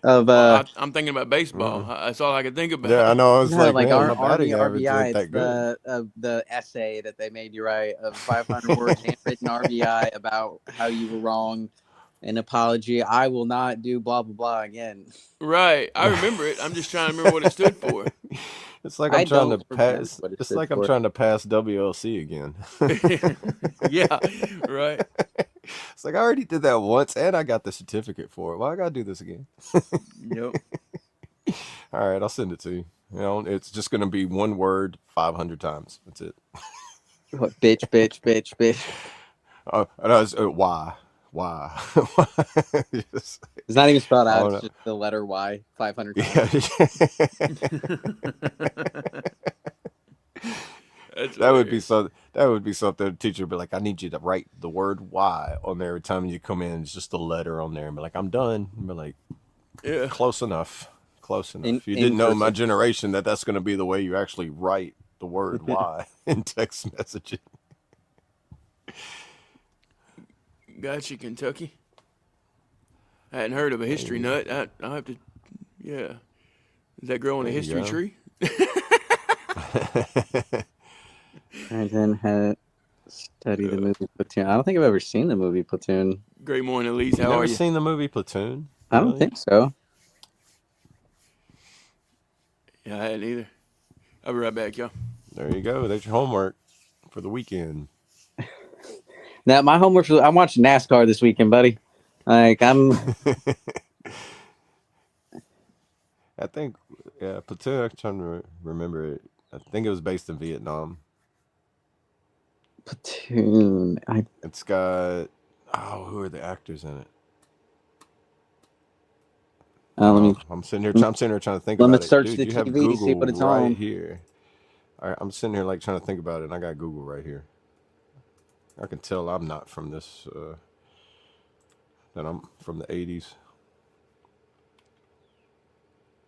of Well, I'm thinking about baseball. That's all I could think about. Yeah, I know. I was no, like, like man, our my Army batting average RBI. ain't It's that good. the essay that they made you write of 500 words handwritten RBI about how you were wrong, an apology. I will not do blah blah blah again. Right. I remember it. I'm just trying to remember what it stood for. It's like I I'm trying to don't remember pass. what it It's stood like I'm for. trying to pass WLC again. Yeah, right. It's like I already did that once, and I got the certificate for it. Why I gotta do this again? Yep. All right, I'll send it to you. You know, it's just gonna be one word 500 times. That's it. What, bitch, bitch, bitch, bitch. No, it's, why? Why? Just, It's not even spelled I out. don't It's know. just the letter Y 500 times. Yeah. That's That would be hilarious. so. That would be something. The teacher would be like, "I need you to write the word Y on there every time you come in. It's just a letter on there." And be like, "I'm done." And be like, Yeah. "Close enough. Close enough." You In didn't know my cursive. generation that's going to be the way you actually write the word Y in text messaging. Gotcha, Kentucky. I hadn't heard of a history Hey, nut. I'll have to, yeah. Does that grow on a there you history go. tree? I then had studied the Uh, movie Platoon. I don't think I've ever seen the movie Platoon. Great morning, Elise. You How are never you? seen the movie Platoon? I don't Really? think so. Yeah, I hadn't either. I'll be right back, y'all. There you go. That's your homework for the weekend. Now my homework for I'm watching NASCAR this weekend, buddy. Like I'm I think, yeah, Platoon. I'm trying to remember it. I think it was based in Vietnam. Platoon. It's got, who are the actors in it? Let me I'm sitting here. I'm sitting here trying to think let me about it, search dude. the You have TV, see what Google it's right on. here. All right, I'm sitting here like trying to think about it, and I got Google right here. I can tell I'm not from this. That I'm from the '80s.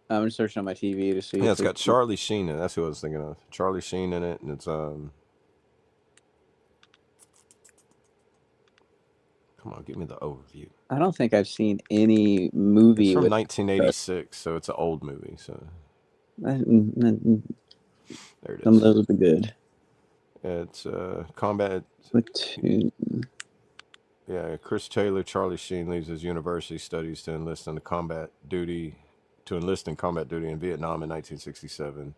I'm searching on my TV to see Yeah, if it's got it's Charlie Sheen in it. That's who I was thinking of. Charlie Sheen in it, and it's Come on, give me the overview. I don't think I've seen any It's movie from with 1986, so it's an old movie. So some there it of is. those would be good. It's combat. Platoon. Yeah, Chris Taylor, Charlie Sheen leaves his university studies to enlist in combat duty in Vietnam in 1967.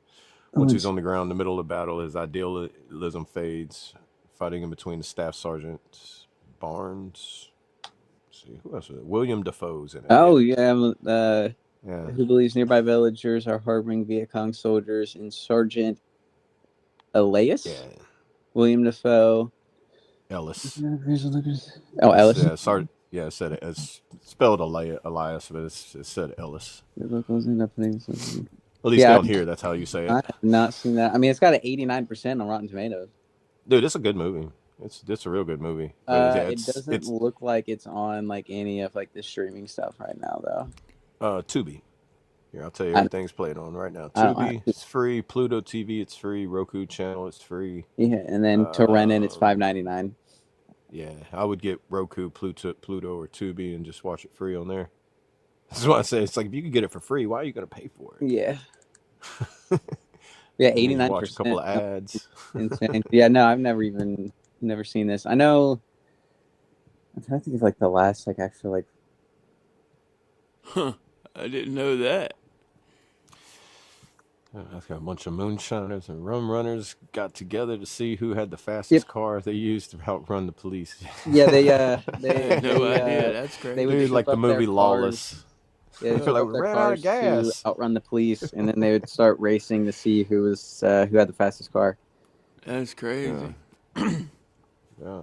Once he's on the ground in the middle of the battle, his idealism fades, fighting in between the staff sergeant Barnes. Let's see, who else was it? William Defoe's in it. Oh Yeah. yeah. Yeah. Who believes nearby villagers are harboring Viet Cong soldiers and Sergeant Elias? Yeah. William Defoe. Ellis. Oh, Ellis. It said it. It's spelled Elias, but it said Ellis. At least Yeah, down here, that's how you say I it. have not seen that. I mean, it's got an 89% on Rotten Tomatoes. Dude, it's a good movie. It's a real good movie. It doesn't look like it's on like any of like the streaming stuff right now, though. Tubi. Here, I'll tell you I, everything's played on right now. I don't have Tubi, it's free. Pluto TV, it's free. Roku channel, it's free. yeah, and then to rent it, it's $5.99. Yeah, I would get Roku, Pluto, or Tubi, and just watch it free on there. That's why I say it's like if you can get it for free, why are you gonna pay for it? Yeah. Yeah, And then you watch a 89%. couple of ads. Insane. Yeah, no, I've never seen this. I know. I'm trying to think of like the last like actual like. Huh. I didn't know that. I've got a bunch of moonshiners and rum runners got together to see who had the fastest Yep. car they used to outrun the police. Yeah, they I had no idea. That's crazy. they would Dude, shoot like the up their movie cars. Lawless. Yeah, they They're shoot like, up their ran out of cars to gas. outrun the police, and then they would start racing to see who had the fastest car. That's crazy. Yeah.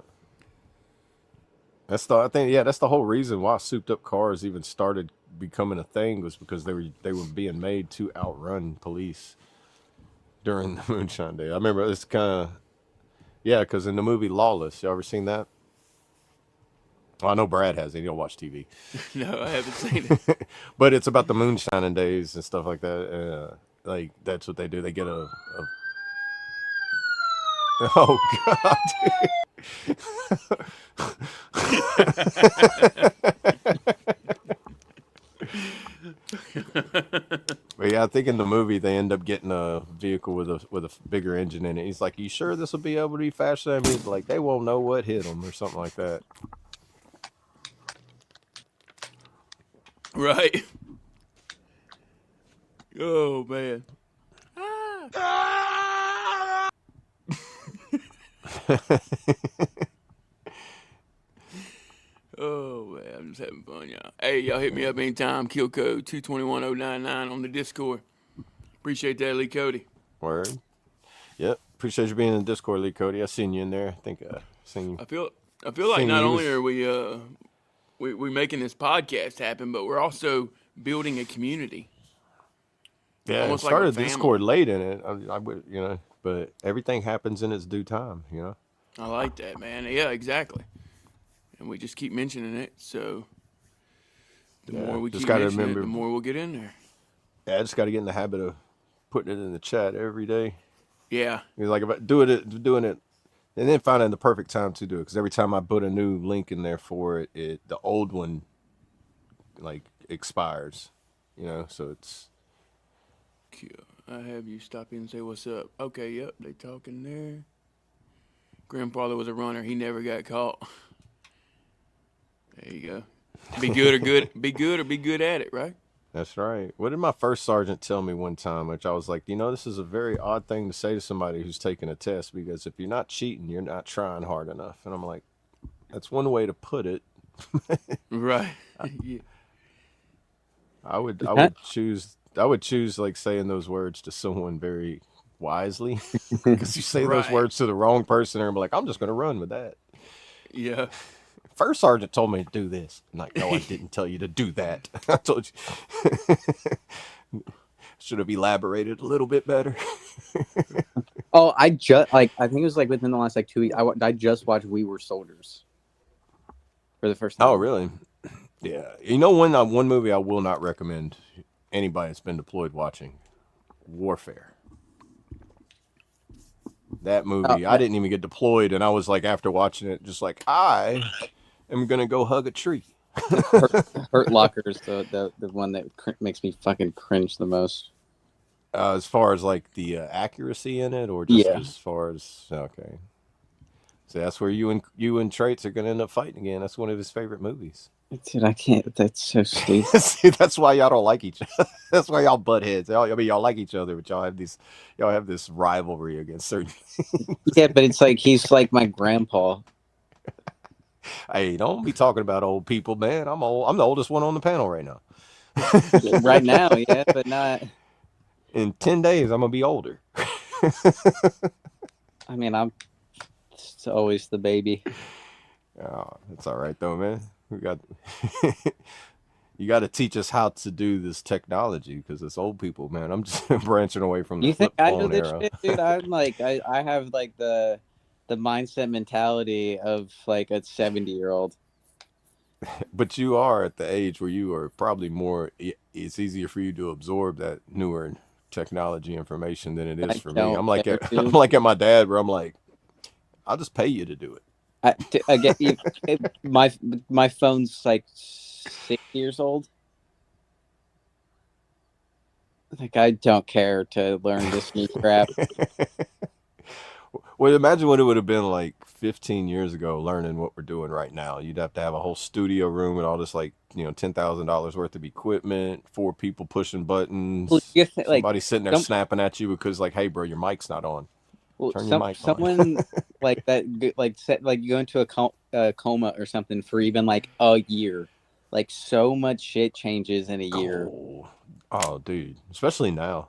That's the whole reason why souped up cars even started becoming a thing, was because they were being made to outrun police during the Moonshine Day. I remember it's kind of because in the movie Lawless, you ever seen that? Well, I know Brad has it. He don't watch TV. No, I haven't seen it. But it's about the moonshining days and stuff like that. Like that's what they do. They get a oh God. But yeah, I think in the movie they end up getting a vehicle with a bigger engine in it. He's like, "You sure this will be able to be faster?" And he's like, "They won't know what hit them," or something like that. Right. Oh man. Oh man, I'm just having fun, y'all. Hey, y'all hit me up anytime. Kill code 221099 on the Discord. Appreciate that, Lee Cody. Word. Yep. Appreciate you being in the Discord, Lee Cody. I seen you in there. I think seen you. I feel like not only are we making this podcast happen, but we're also building a community. Yeah, Almost I like a started family. Discord late in it. I would, but everything happens in its due time, I like that, man. Yeah, exactly. And we just keep mentioning it, so the more we keep mentioning it, the more we'll get in there. Yeah, I just got to get in the habit of putting it in the chat every day. Yeah. It's like about doing it, and then finding the perfect time to do it. Because every time I put a new link in there for it, the old one like expires. So it's. I have you stop in and say what's up. Okay, yep, they talking there. Grandfather was a runner. He never got caught. There you go. Be good or be good at it, right? That's right. What did my first sergeant tell me one time? Which I was like, this is a very odd thing to say to somebody who's taking a test, because if you're not cheating, you're not trying hard enough. And I'm like, that's one way to put it. Right. Yeah. I would choose like saying those words to someone very wisely, because you say those words to the wrong person and be like, I'm just going to run with that. Yeah. First sergeant told me to do this. I'm like, no, I didn't tell you to do that. I told you. Should have elaborated a little bit better. Oh, I think it was like within the last 2 weeks. I just watched We Were Soldiers for the first time. Oh, really? Yeah. One movie I will not recommend anybody that's been deployed watching: Warfare. That movie, I didn't even get deployed, and I was like, after watching it, just like, I am gonna go hug a tree. Hurt Locker is the one that makes me fucking cringe the most. As far as like the accuracy in it, or just as far as okay. So that's where you and Traits are gonna end up fighting again. That's one of his favorite movies. Dude, I can't. That's so stupid. See, that's why y'all don't like each other. That's why y'all butt heads. Y'all like each other, but y'all have this rivalry against certain things. Yeah, but it's like he's like my grandpa. Hey, don't be talking about old people, man. I'm old. I'm the oldest one on the panel right now. Right now, yeah, but not. In 10 days, I'm gonna be older. I mean, I'm always the baby. Oh, that's all right though, man. You got to teach us how to do this technology, because it's old people, man. I'm just branching away from the flip phone era. You think I know this shit, dude? I'm like, I have like the mindset mentality of like a 70-year-old. But you are at the age where you are probably more. It's easier for you to absorb that newer technology information than it is I for me. don't I'm like care I'm to. like at my dad, where I'm like, I'll just pay you to do it. I get my phone's like 6 years old. Like I don't care to learn this new crap. Well, imagine what it would have been like 15 years ago, learning what we're doing right now. You'd have to have a whole studio room and all this, like, $10,000 worth of equipment, 4 people pushing Well, buttons, you get like somebody sitting there some snapping at you because, like, hey, bro, your mic's not on. Turn your mic on. someone like that like set like you go into a coma or something for even like a year. Like so much shit changes in a year. Oh, dude, especially now.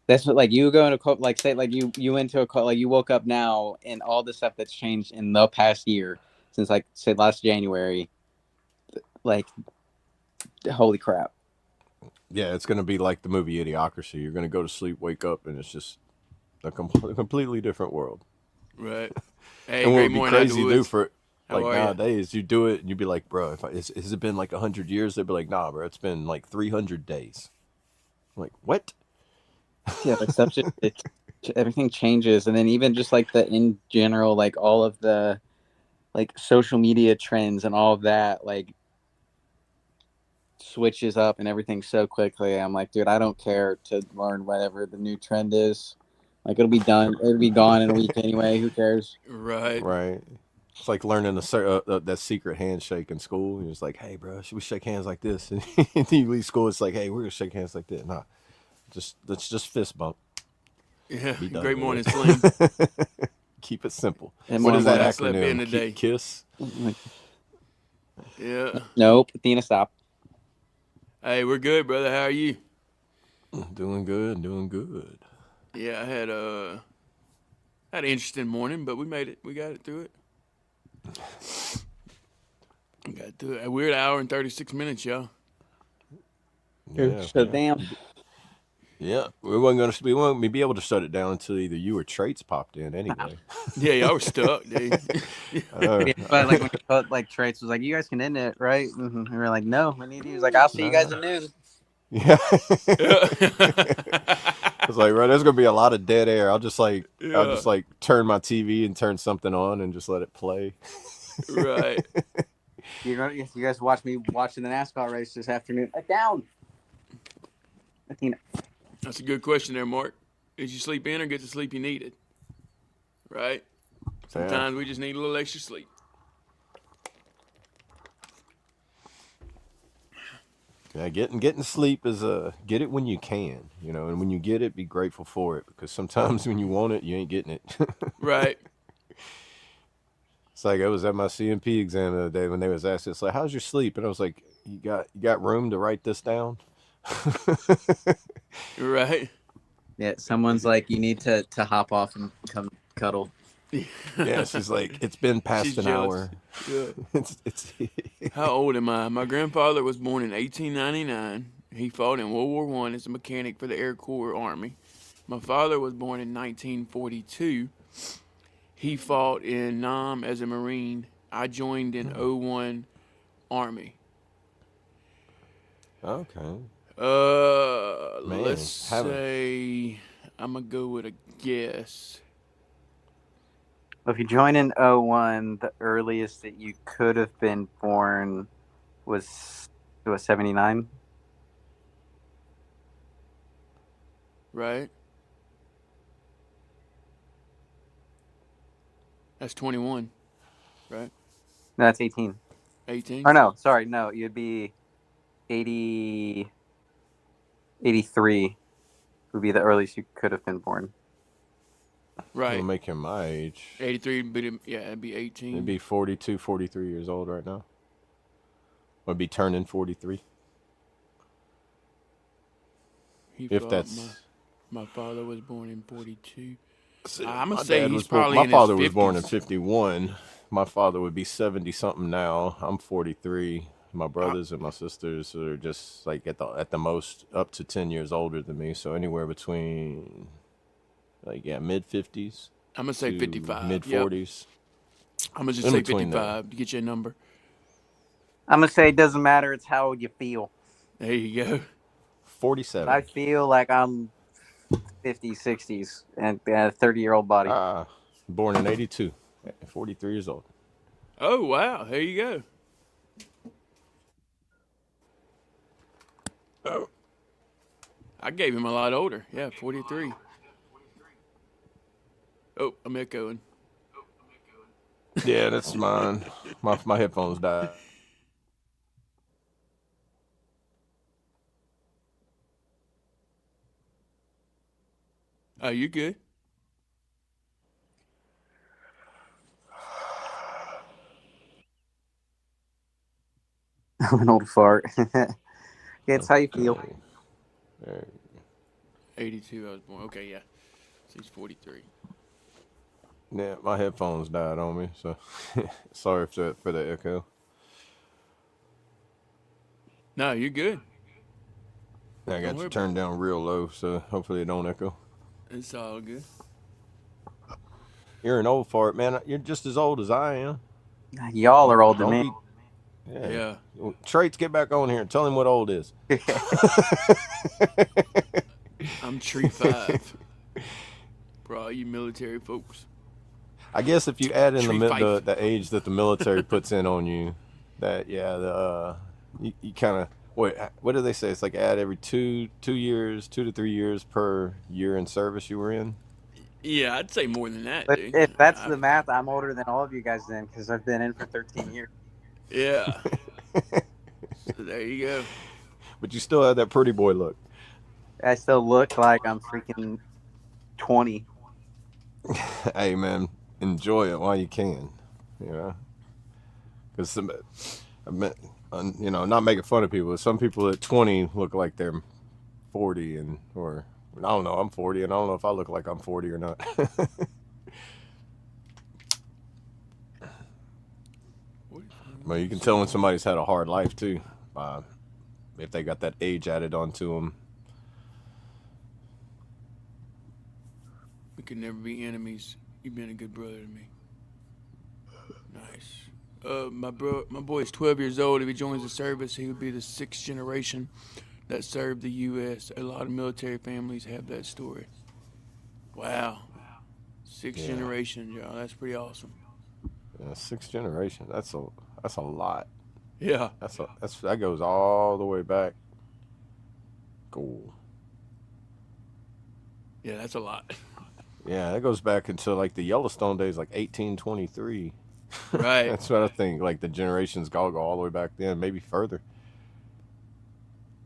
That's what like you go into like say like you went to like you woke up now and all the stuff that's changed in the past year since like say last January. Like holy crap. Yeah, it's gonna be like the movie Idiocracy. You're gonna go to sleep, wake up, and it's just a completely different world. Right. Hey, And what great would be morning out the crazy to do woods. for How like are you? nowadays, you do it and you'd be like, bro, has it been like 100 years? They'd be like, nah, bro, it's been like 300 days. I'm like, what? Yeah, like stuff just everything changes, and then even just like the in general, like all of the like social media trends and all of that, like switches up and everything so quickly. I'm like, dude, I don't care to learn whatever the new trend is. Like it'll be done, it'll be gone in a week anyway. Who cares? Right. Right. It's like learning that secret handshake in school. You're just like, hey, bro, should we shake hands like this? And then you leave school, it's like, hey, we're gonna shake hands like that. Nah, let's just fist bump. Yeah. Be done Great with morning, it. Slim. Keep it simple. And What more is that I slept in acronym? today. KISS. Yeah. Nope, Athena, stop. Hey, we're good, brother. How are you? Doing good, doing good. Yeah, I had an interesting morning, but we made it. We got it through it. We got through it. A weird hour and 36 minutes, y'all. Yeah, So damn. yeah. We wouldn't be able to shut it down until either you or Traits popped in anyway. Yeah, y'all were stuck, dude. Yeah, but like when you put like Trace was like, you guys can end it, right? And we were like, no, we need you. He's like, I'll see you guys at noon. Yeah. It's like, right, there's gonna be a lot of dead air. I'll just like turn my TV and turn something on and just let it play. Right. You guys watch me watching the NASCAR race this afternoon. Down. Athena. That's a good question there, Mark. Did you sleep in or get the sleep you needed? Right? Sometimes we just need a little extra sleep. Yeah, getting sleep is get it when you can, and when you get it, be grateful for it, because sometimes when you want it, you ain't getting it. Right. It's like I was at my CMP exam the other day when they was asking, it's like, how's your sleep? And I was like, you got room to write this down? Right. Yeah, someone's like, you need to hop off and come cuddle. Yeah, she's like, it's been past She's an jealous. hour. Yeah. It's How old am I? My grandfather was born in 1899. He fought in World War I as a mechanic for the Air Corps Army. My father was born in 1942. He fought in Nam as a Marine. I joined in 01 Army. Okay. Man, Let's say I'm gonna go with a guess. If you join in 01, the earliest that you could have been born was 79. Right? That's 21, right? No, that's 18. 18? Or no, sorry, no, you'd be 80, 83 would be the earliest you could have been born. Right. Right. Make him my age. 83, but it'd be 18. It'd be 42, 43 years old right now. I'd be turning 43. My father was born in 42. I'm My gonna say dad he's was born. probably My in father his was born in 50s. 51. My father would be 70 something now. I'm 43. My brothers and my sisters are just like at the most up to 10 years older than me. So anywhere between mid 50s. I'm gonna say 55. Mid 40s. I'm gonna just In say between 55 to get you a number. I'm gonna say it doesn't matter. It's how you feel. There you go. 47. I feel like I'm 50s, 60s, and a 30-year-old body. Born in 82. 43 years old. Oh wow, there you go. Oh. I gave him a lot older. Yeah, 43. Oh, I'm echoing. Yeah, that's mine. My headphones died. Oh, you good? I'm an old fart. It's how you feel. Okay. There. 82. I was born. Okay, yeah. So he's 43. Yeah, my headphones died on me, so sorry for the echo. No, you're good. I Don't got worry you about turned down real low, so hopefully it don't echo. It's all good. You're an old fart, man. You're just as old as I am. Y'all are older than Don't me. be. Yeah. Yeah. Traits, get back on here and tell him what old is. I'm tree 5. For all you military folks. I guess if you add in Tree five. the age that the military puts in on you, that you kind of what do they say? It's like add every 2 years, 2 to 3 years per year in service you were in. Yeah, I'd say more than that, But dude. if that's the math, I'm older than all of you guys then, because I've been in for 13 years. Yeah. So there you go. But you still have that pretty boy look. I still look like I'm freaking 20. Hey man, enjoy it while you can. You know, because not making fun of people. Some people at 20 look like they're 40, or I don't know. I'm 40, and I don't know if I look like I'm 40 or not. But you can tell when somebody's had a hard life too, if they got that age added onto them. We could never be enemies. You've been a good brother to me. Nice. My boy is 12 years old. If he joins the service, he would be the 6th generation that served the U.S. A lot of military families have that story. Wow. 6th generation, y'all. That's pretty awesome. Yeah, 6th generation. That's a lot. Yeah. That goes all the way back. Cool. Yeah, that's a lot. Yeah, that goes back until like the Yellowstone days, like 1823. Right. That's what I think. Like the generations go all the way back then, maybe further.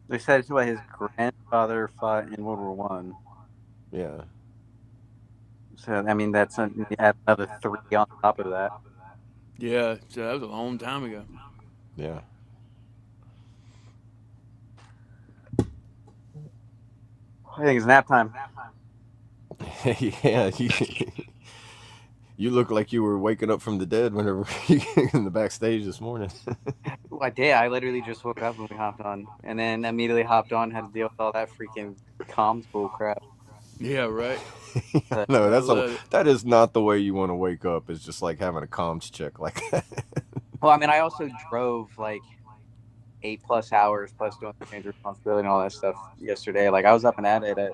They said it's what his grandfather fought in World War One. Yeah. So I mean, that's add another 3 on top of that. Yeah, so that was a long time ago. Yeah. I think it's nap time. Yeah. You look like you were waking up from the dead whenever you in the backstage this morning. I did. I literally just woke up when we hopped on, and then immediately hopped on, had to deal with all that freaking comms bull crap. Yeah, right. No, love it. that is not the way you want to wake up. It's just like having a comms check like that. Well, I mean, I also drove like 8+ hours plus doing the change responsibility and all that stuff yesterday. Like I was up and at it at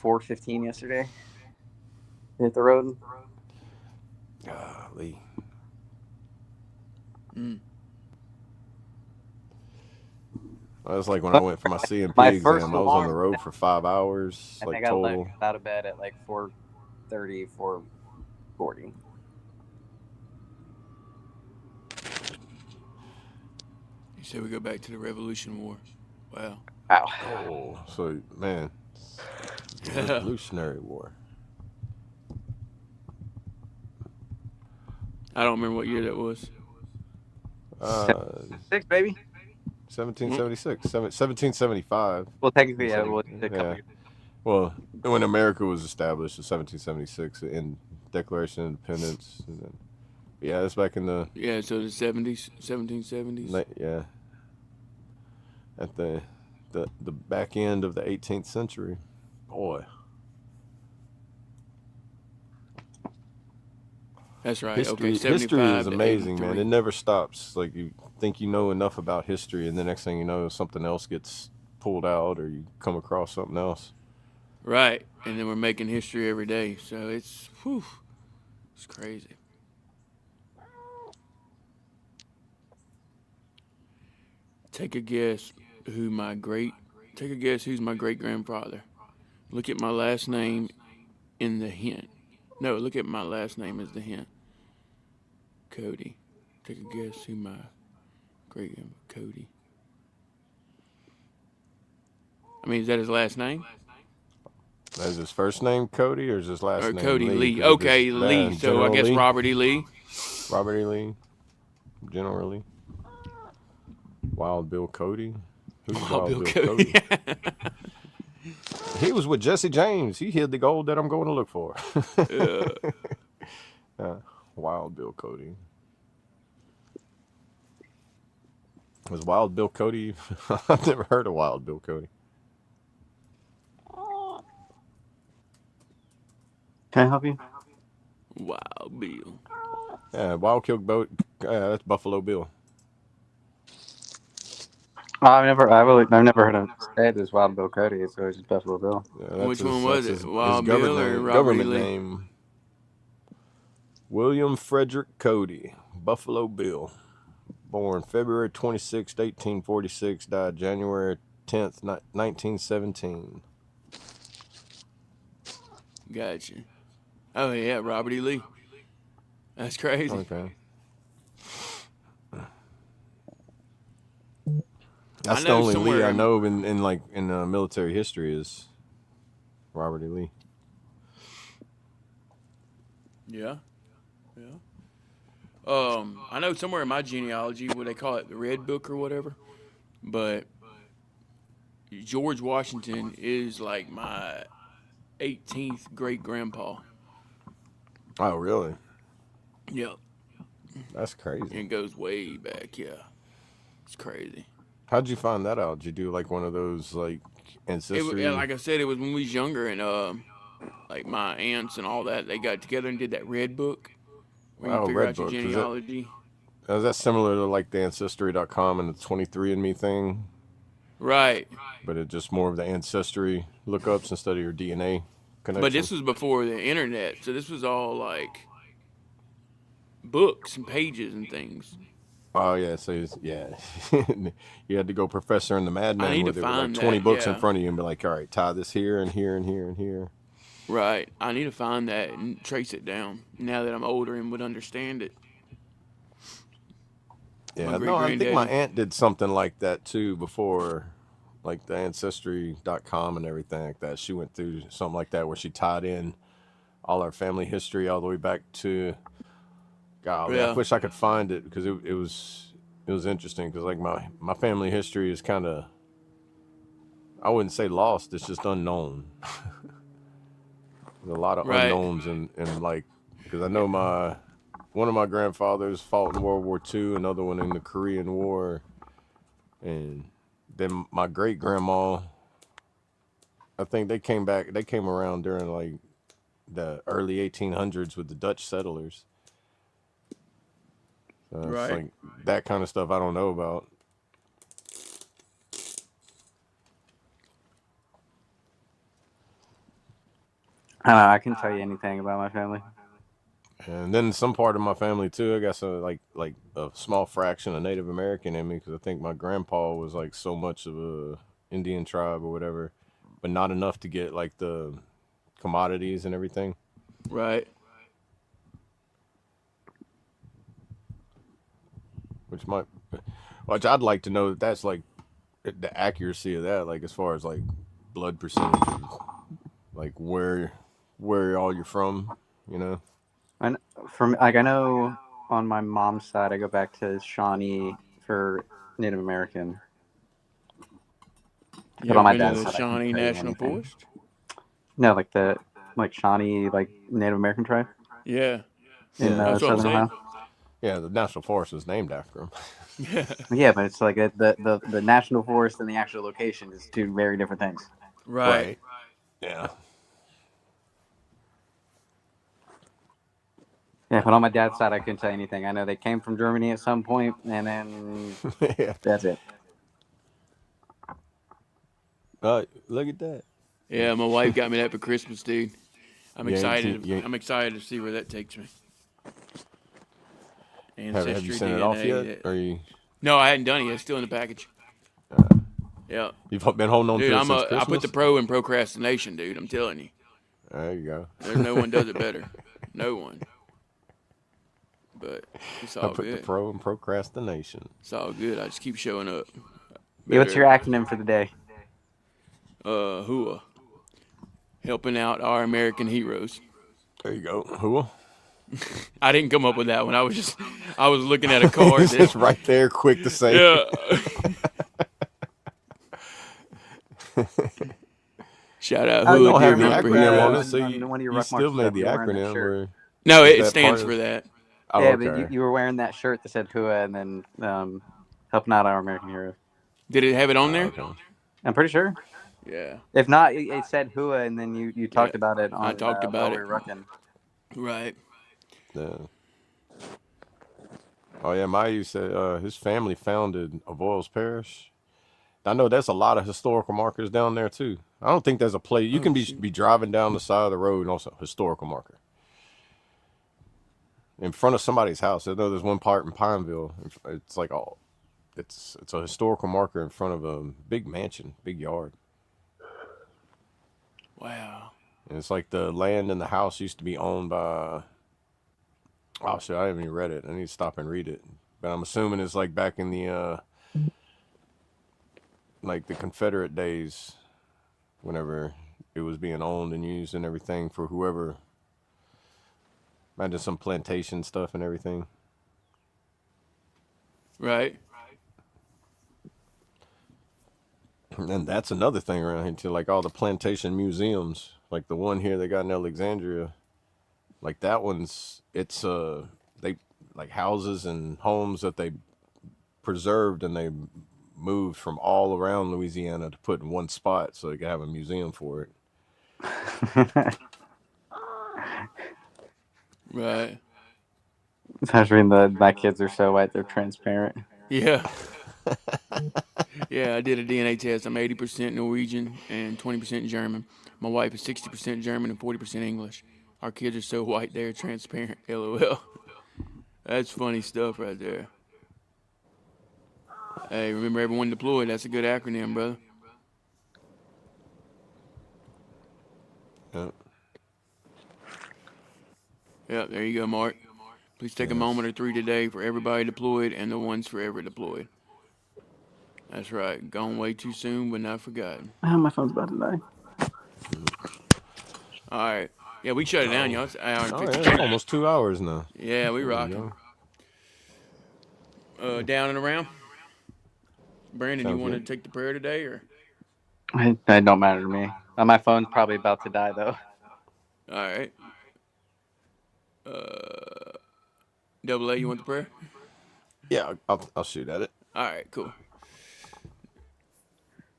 4:15 yesterday. Hit the road. Golly. I was like when I went for my CMP My first exam, I was on the alarm- road for 5 hours, I like think I total. left out of bed at like 4:30, 4:40. You said we go back to the Revolution War. Wow. Wow. Oh, so man, Yeah. Revolutionary War. I don't remember what year that was. 6, baby. 1776, 1775. Well, technically, yeah. Yeah. Well, when America was established in 1776, in Declaration of Independence, and then, yeah, that's back in the Yeah, so the 70s, 1770s. yeah, at the back end of the 18th century. Boy. That's right. History, Okay, 75 history is to amazing, man. 83. It never stops. Like you think you know enough about history, and the next thing you know, something else gets pulled out, or you come across something else. Right. And then we're making history every day. So it's crazy. Take a guess who my great take a guess who's my great grandfather. Look at my last name in the hint. No, look at my last name as the hint. Cody. Take a guess who my great Cody. I mean, is that his last name? Is his first name Cody, or is his last Or name Cody Lee? Lee. 'Cause if Okay, it's Lee. So I General guess Lee, Robert E. Lee. Robert E. Lee, General Lee, Wild Bill Cody. Who's Oh, Wild Bill Bill Cody. Cody? He was with Jesse James. He hid the gold that I'm going to look for. Uh, Wild Bill Cody. Was Wild Bill Cody? I've never heard of Wild Bill Cody. Can I help you? Wild Bill. Yeah, Wild Kill Boat. That's Buffalo Bill. I've never heard him say this Wild Bill Cody. It's always just Buffalo Bill. Yeah, that's Which one his, was that's it? his Wild Bill or Robert E. government Lee? name. William Frederick Cody, Buffalo Bill. Born February 26, 1846. Died January 10th, 1917. Gotcha. Oh yeah, Robert E. Lee. That's crazy. Okay. I That's the know only Lee somewhere I in- know in military history is Robert E. Lee. Yeah. I know somewhere in my genealogy what they call it the Red Book or whatever, but George Washington is like my 18th great grandpa. Oh, really? Yep. That's crazy. And it goes way back. Yeah. It's crazy. How'd you find that out? Did you do like one of those like ancestry? Yeah, like I said, it was when we was younger, and like my aunts and all that, they got together and did that Red Book where you figure Red out your Book. genealogy. Is that similar to like the Ancestry.com and the 23andMe thing? Right. But it's just more of the ancestry lookups instead of your DNA connection. But this was before the internet, so this was all like books and pages and things. Oh yeah, so yeah, you had to go Professor and the I Madman need where to there were like find 20 that, books in yeah. front of you and be like, all right, tie this here and here and here and here. Right. I need to find that and trace it down now that I'm older and would understand it. Yeah, no, I think my aunt did something like that too before, like the Ancestry.com and everything like that. She went through something like that where she tied in all our family history all the way back to. God, Yeah. I wish I could find it because it was interesting because like my family history is kind of, I wouldn't say lost, it's just unknown. There's a lot of Right. unknowns and like because I know one of my grandfathers fought in World War II, another one in the Korean War, and then my great grandma, I think they came around during like the early 1800s with the Dutch settlers. So Right. It's like that kind of stuff I don't know about. I don't know. I can tell you anything about my family. And then some part of my family too, I guess, like a small fraction of Native American in me, because I think my grandpa was like so much of a Indian tribe or whatever, but not enough to get like the commodities and everything. Right. Which I'd like to know that's like the accuracy of that, like as far as like blood percentages, like where all you're from, you know. And I know on my mom's side, I go back to Shawnee for Native American. You But on my ever been dad's to the side, I can't Shawnee tell you National anything. Forest? No, like Shawnee, like Native American tribe Yeah. in That's what I'm Southern saying. Ohio. Yeah, the national forest was named after him. Yeah. Yeah, but it's like the national forest and the actual location is two very different things. Right. Yeah. Yeah, but on my dad's side, I couldn't tell you anything. I know they came from Germany at some point, and then Yeah. that's it. Look at that. Yeah, my wife got me that for Christmas, dude. I'm You ain't excited. seen, you ain't, I'm excited to see where that takes me. have you Ancestry sent it off yet? DNA. Or you? No, I hadn't done it yet. It's still in the package. Yeah, You've been holding on dude, to it since I put the Christmas? pro in procrastination, dude. I'm telling you, There you go. there's no one does it better. No one. But it's I all put the good. pro in procrastination. It's all good. I just keep showing up. Yeah, what's your acronym for the day? HUA. Helping out our American heroes. There you go. Who? I didn't come up with that one. I was looking at a card. It's just right there, quick to say. Yeah. Shout out Oh, You HUA, don't Deer have the Hunt for acronym on Heroes. it, so on one of your you Ruck still March made stuff, the you were wearing that acronym. shirt. Or No, is it that stands part for of- that. Oh, Yeah, okay. but you were wearing that shirt that said HUA and then helping out our American heroes. Did it have it on there? Okay. I'm pretty sure. Yeah. If not, it said HUA, and then you talked Yeah, about it I on talked about while we it. were rucking. Right. Yeah. Oh yeah, Mayu said his family founded Avoyles Parish. I know there's a lot of historical markers down there too. I don't think there's a place you Oh, can shoot. be driving down the side of the road and also historical marker in front of somebody's house. I know there's one part in Pineville. It's like it's a historical marker in front of a big mansion, big yard. Wow. And it's like the land and the house used to be owned by. Oh shit! I haven't even read it. I need to stop and read it. But I'm assuming it's like back in the like the Confederate days, whenever it was being owned and used and everything for whoever. Imagine some plantation stuff and everything. Right. And that's another thing around here too, like all the plantation museums, like the one here they got in Alexandria. Like that one's it's they like houses and homes that they preserved and they moved from all around Louisiana to put in one spot so they could have a museum for it. Right. Especially my kids are so white, they're transparent. Yeah. Yeah, I did a DNA test. I'm 80% Norwegian and 20% German. My wife is 60% German and 40% English. Our kids are so white they're transparent. LOL. That's funny stuff right there. Hey, remember everyone deployed. That's a good acronym, brother. Yeah. Yeah, there you go, Mark. Please take a moment or three today for everybody deployed and the ones forever deployed. That's right. Gone way too soon, but not forgotten. Oh, my phone's about to die. All right. Yeah, we shut it down, y'all. It's an hour and Oh 50 yeah, it's almost 2 hours now. Yeah, we There you rocking. go. Down and around. Brandon, you Sounds want to good. take the prayer today, or? It don't matter to me. My phone's probably about to die though. All right. Double A, you want the prayer? Yeah, I'll shoot at it. All right, cool.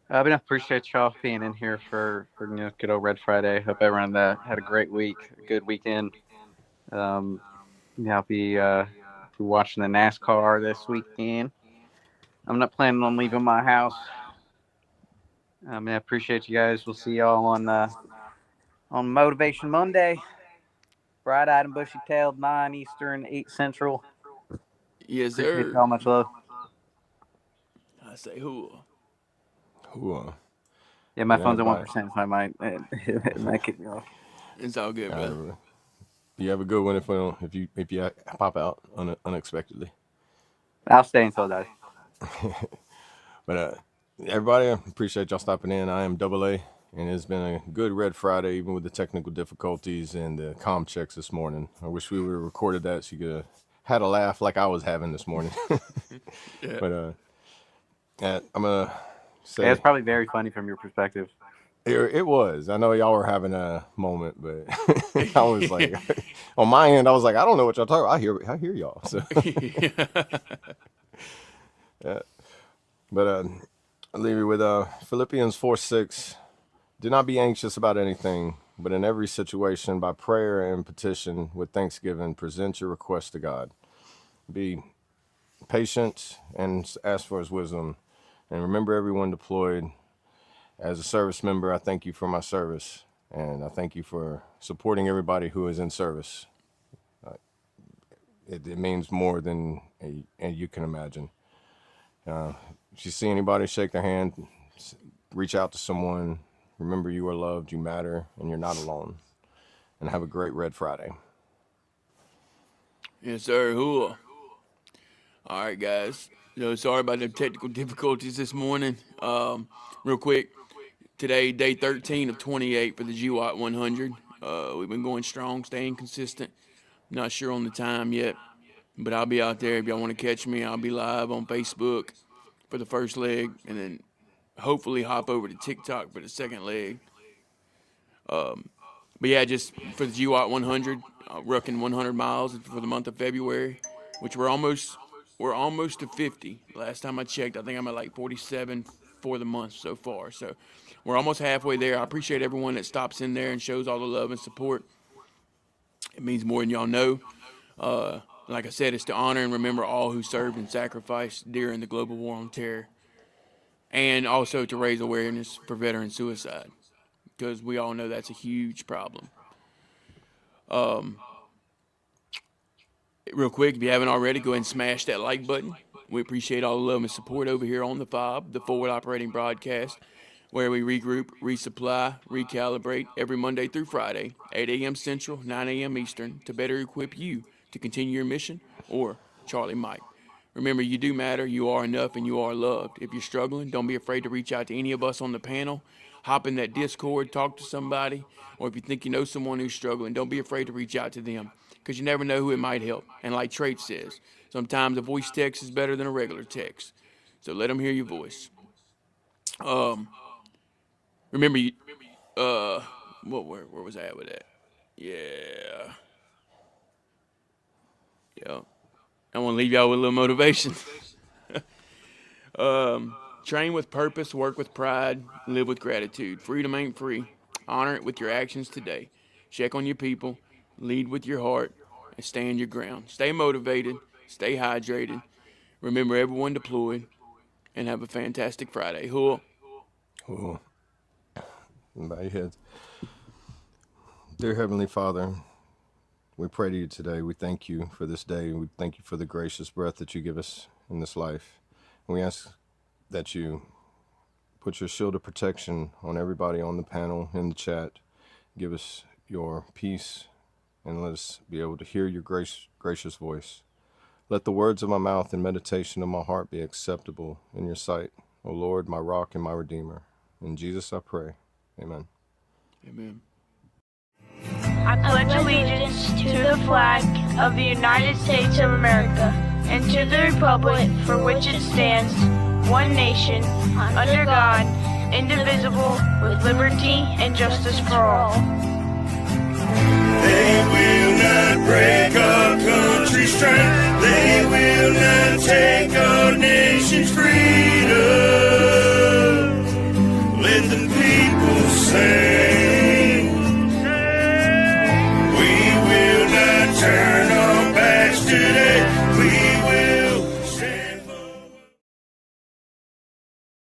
But I appreciate y'all being in here for good old Red Friday. Hope everyone had a great week, a good weekend. I'll be watching the NASCAR this weekend. I'm not planning on leaving my house. I appreciate you guys. We'll see y'all on Motivation Monday. Bright-eyed and bushy-tailed, 9 Eastern, 8 Central. Yes, Appreciate sir. y'all. Much love. I say who? Ooh, Yeah, my Yeah, phone's at bye. 1%, so I might kick me off. It's all good, brother. you have a good one if you pop out unexpectedly. I'll stay until that. But everybody, I appreciate y'all stopping in. I am Double A, and it's been a good Red Friday, even with the technical difficulties and the comm checks this morning. I wish we would have recorded that so you could have had a laugh like I was having this morning. Yeah. But I'm gonna say Yeah, it's probably very funny from your perspective. it was. I know y'all were having a moment, but I was like, on my end, I was like, I don't know what y'all talking about. I hear y'all. So, yeah. But I'll leave you with Philippians 4:6. Do not be anxious about anything, but in every situation, by prayer and petition with thanksgiving, present your request to God. Be patient and ask for his wisdom. And remember everyone deployed. As a service member, I thank you for my service. And I thank you for supporting everybody who is in service. It means more than you can imagine. If you see anybody, shake their hand, reach out to someone. Remember you are loved, you matter, and you're not alone. And have a great Red Friday. Yes, sir. Hooah. All right, guys. Sorry about the technical difficulties this morning. Real quick, today, day 13 of 28 for the GWAT 100. We've been going strong, staying consistent. Not sure on the time yet, but I'll be out there. If y'all want to catch me, I'll be live on Facebook for the first leg, and then hopefully hop over to TikTok for the second leg. But yeah, just for the GWAT 100, rucking 100 miles for the month of February, which we're almost to 50. Last time I checked, I think I'm at like 47 for the month so far. So we're almost halfway there. I appreciate everyone that stops in there and shows all the love and support. It means more than y'all know. Like I said, it's to honor and remember all who served and sacrificed during the global war on terror, and also to raise awareness for veteran suicide, because we all know that's a huge problem. Real quick, if you haven't already, go ahead and smash that like button. We appreciate all the love and support over here on the F.O.B, the Forward Operating Broadcast, where we regroup, resupply, recalibrate every Monday through Friday, 8 a.m. Central, 9 a.m. Eastern, to better equip you to continue your mission, or Charlie Mike. Remember, you do matter, you are enough, and you are loved. If you're struggling, don't be afraid to reach out to any of us on the panel. Hop in that Discord, talk to somebody, or if you think you know someone who's struggling, don't be afraid to reach out to them, because you never know who it might help. And like Trait says, sometimes a voice text is better than a regular text. So let them hear your voice. Remember, where was I at with that? Yeah. I want to leave y'all with a little motivation. Train with purpose, work with pride, live with gratitude. Freedom ain't free. Honor it with your actions today. Check on your people, lead with your heart, and stand your ground. Stay motivated, stay hydrated. Remember everyone deployed, and have a fantastic Friday. Hooah. Cool. Bow your heads. Dear Heavenly Father, we pray to you today. We thank you for this day. We thank you for the gracious breath that you give us in this life. And we ask that you put your shield of protection on everybody on the panel, in the chat. Give us your peace and let us be able to hear your gracious voice. Let the words of my mouth and meditation of my heart be acceptable in your sight, O Lord, my rock and my redeemer. In Jesus I pray. Amen. Amen. I pledge allegiance to the flag of the United States of America and to the republic for which it stands, one nation, under God, indivisible, with liberty and justice for all. They will not break our country's strength. They will not take our nation's freedom.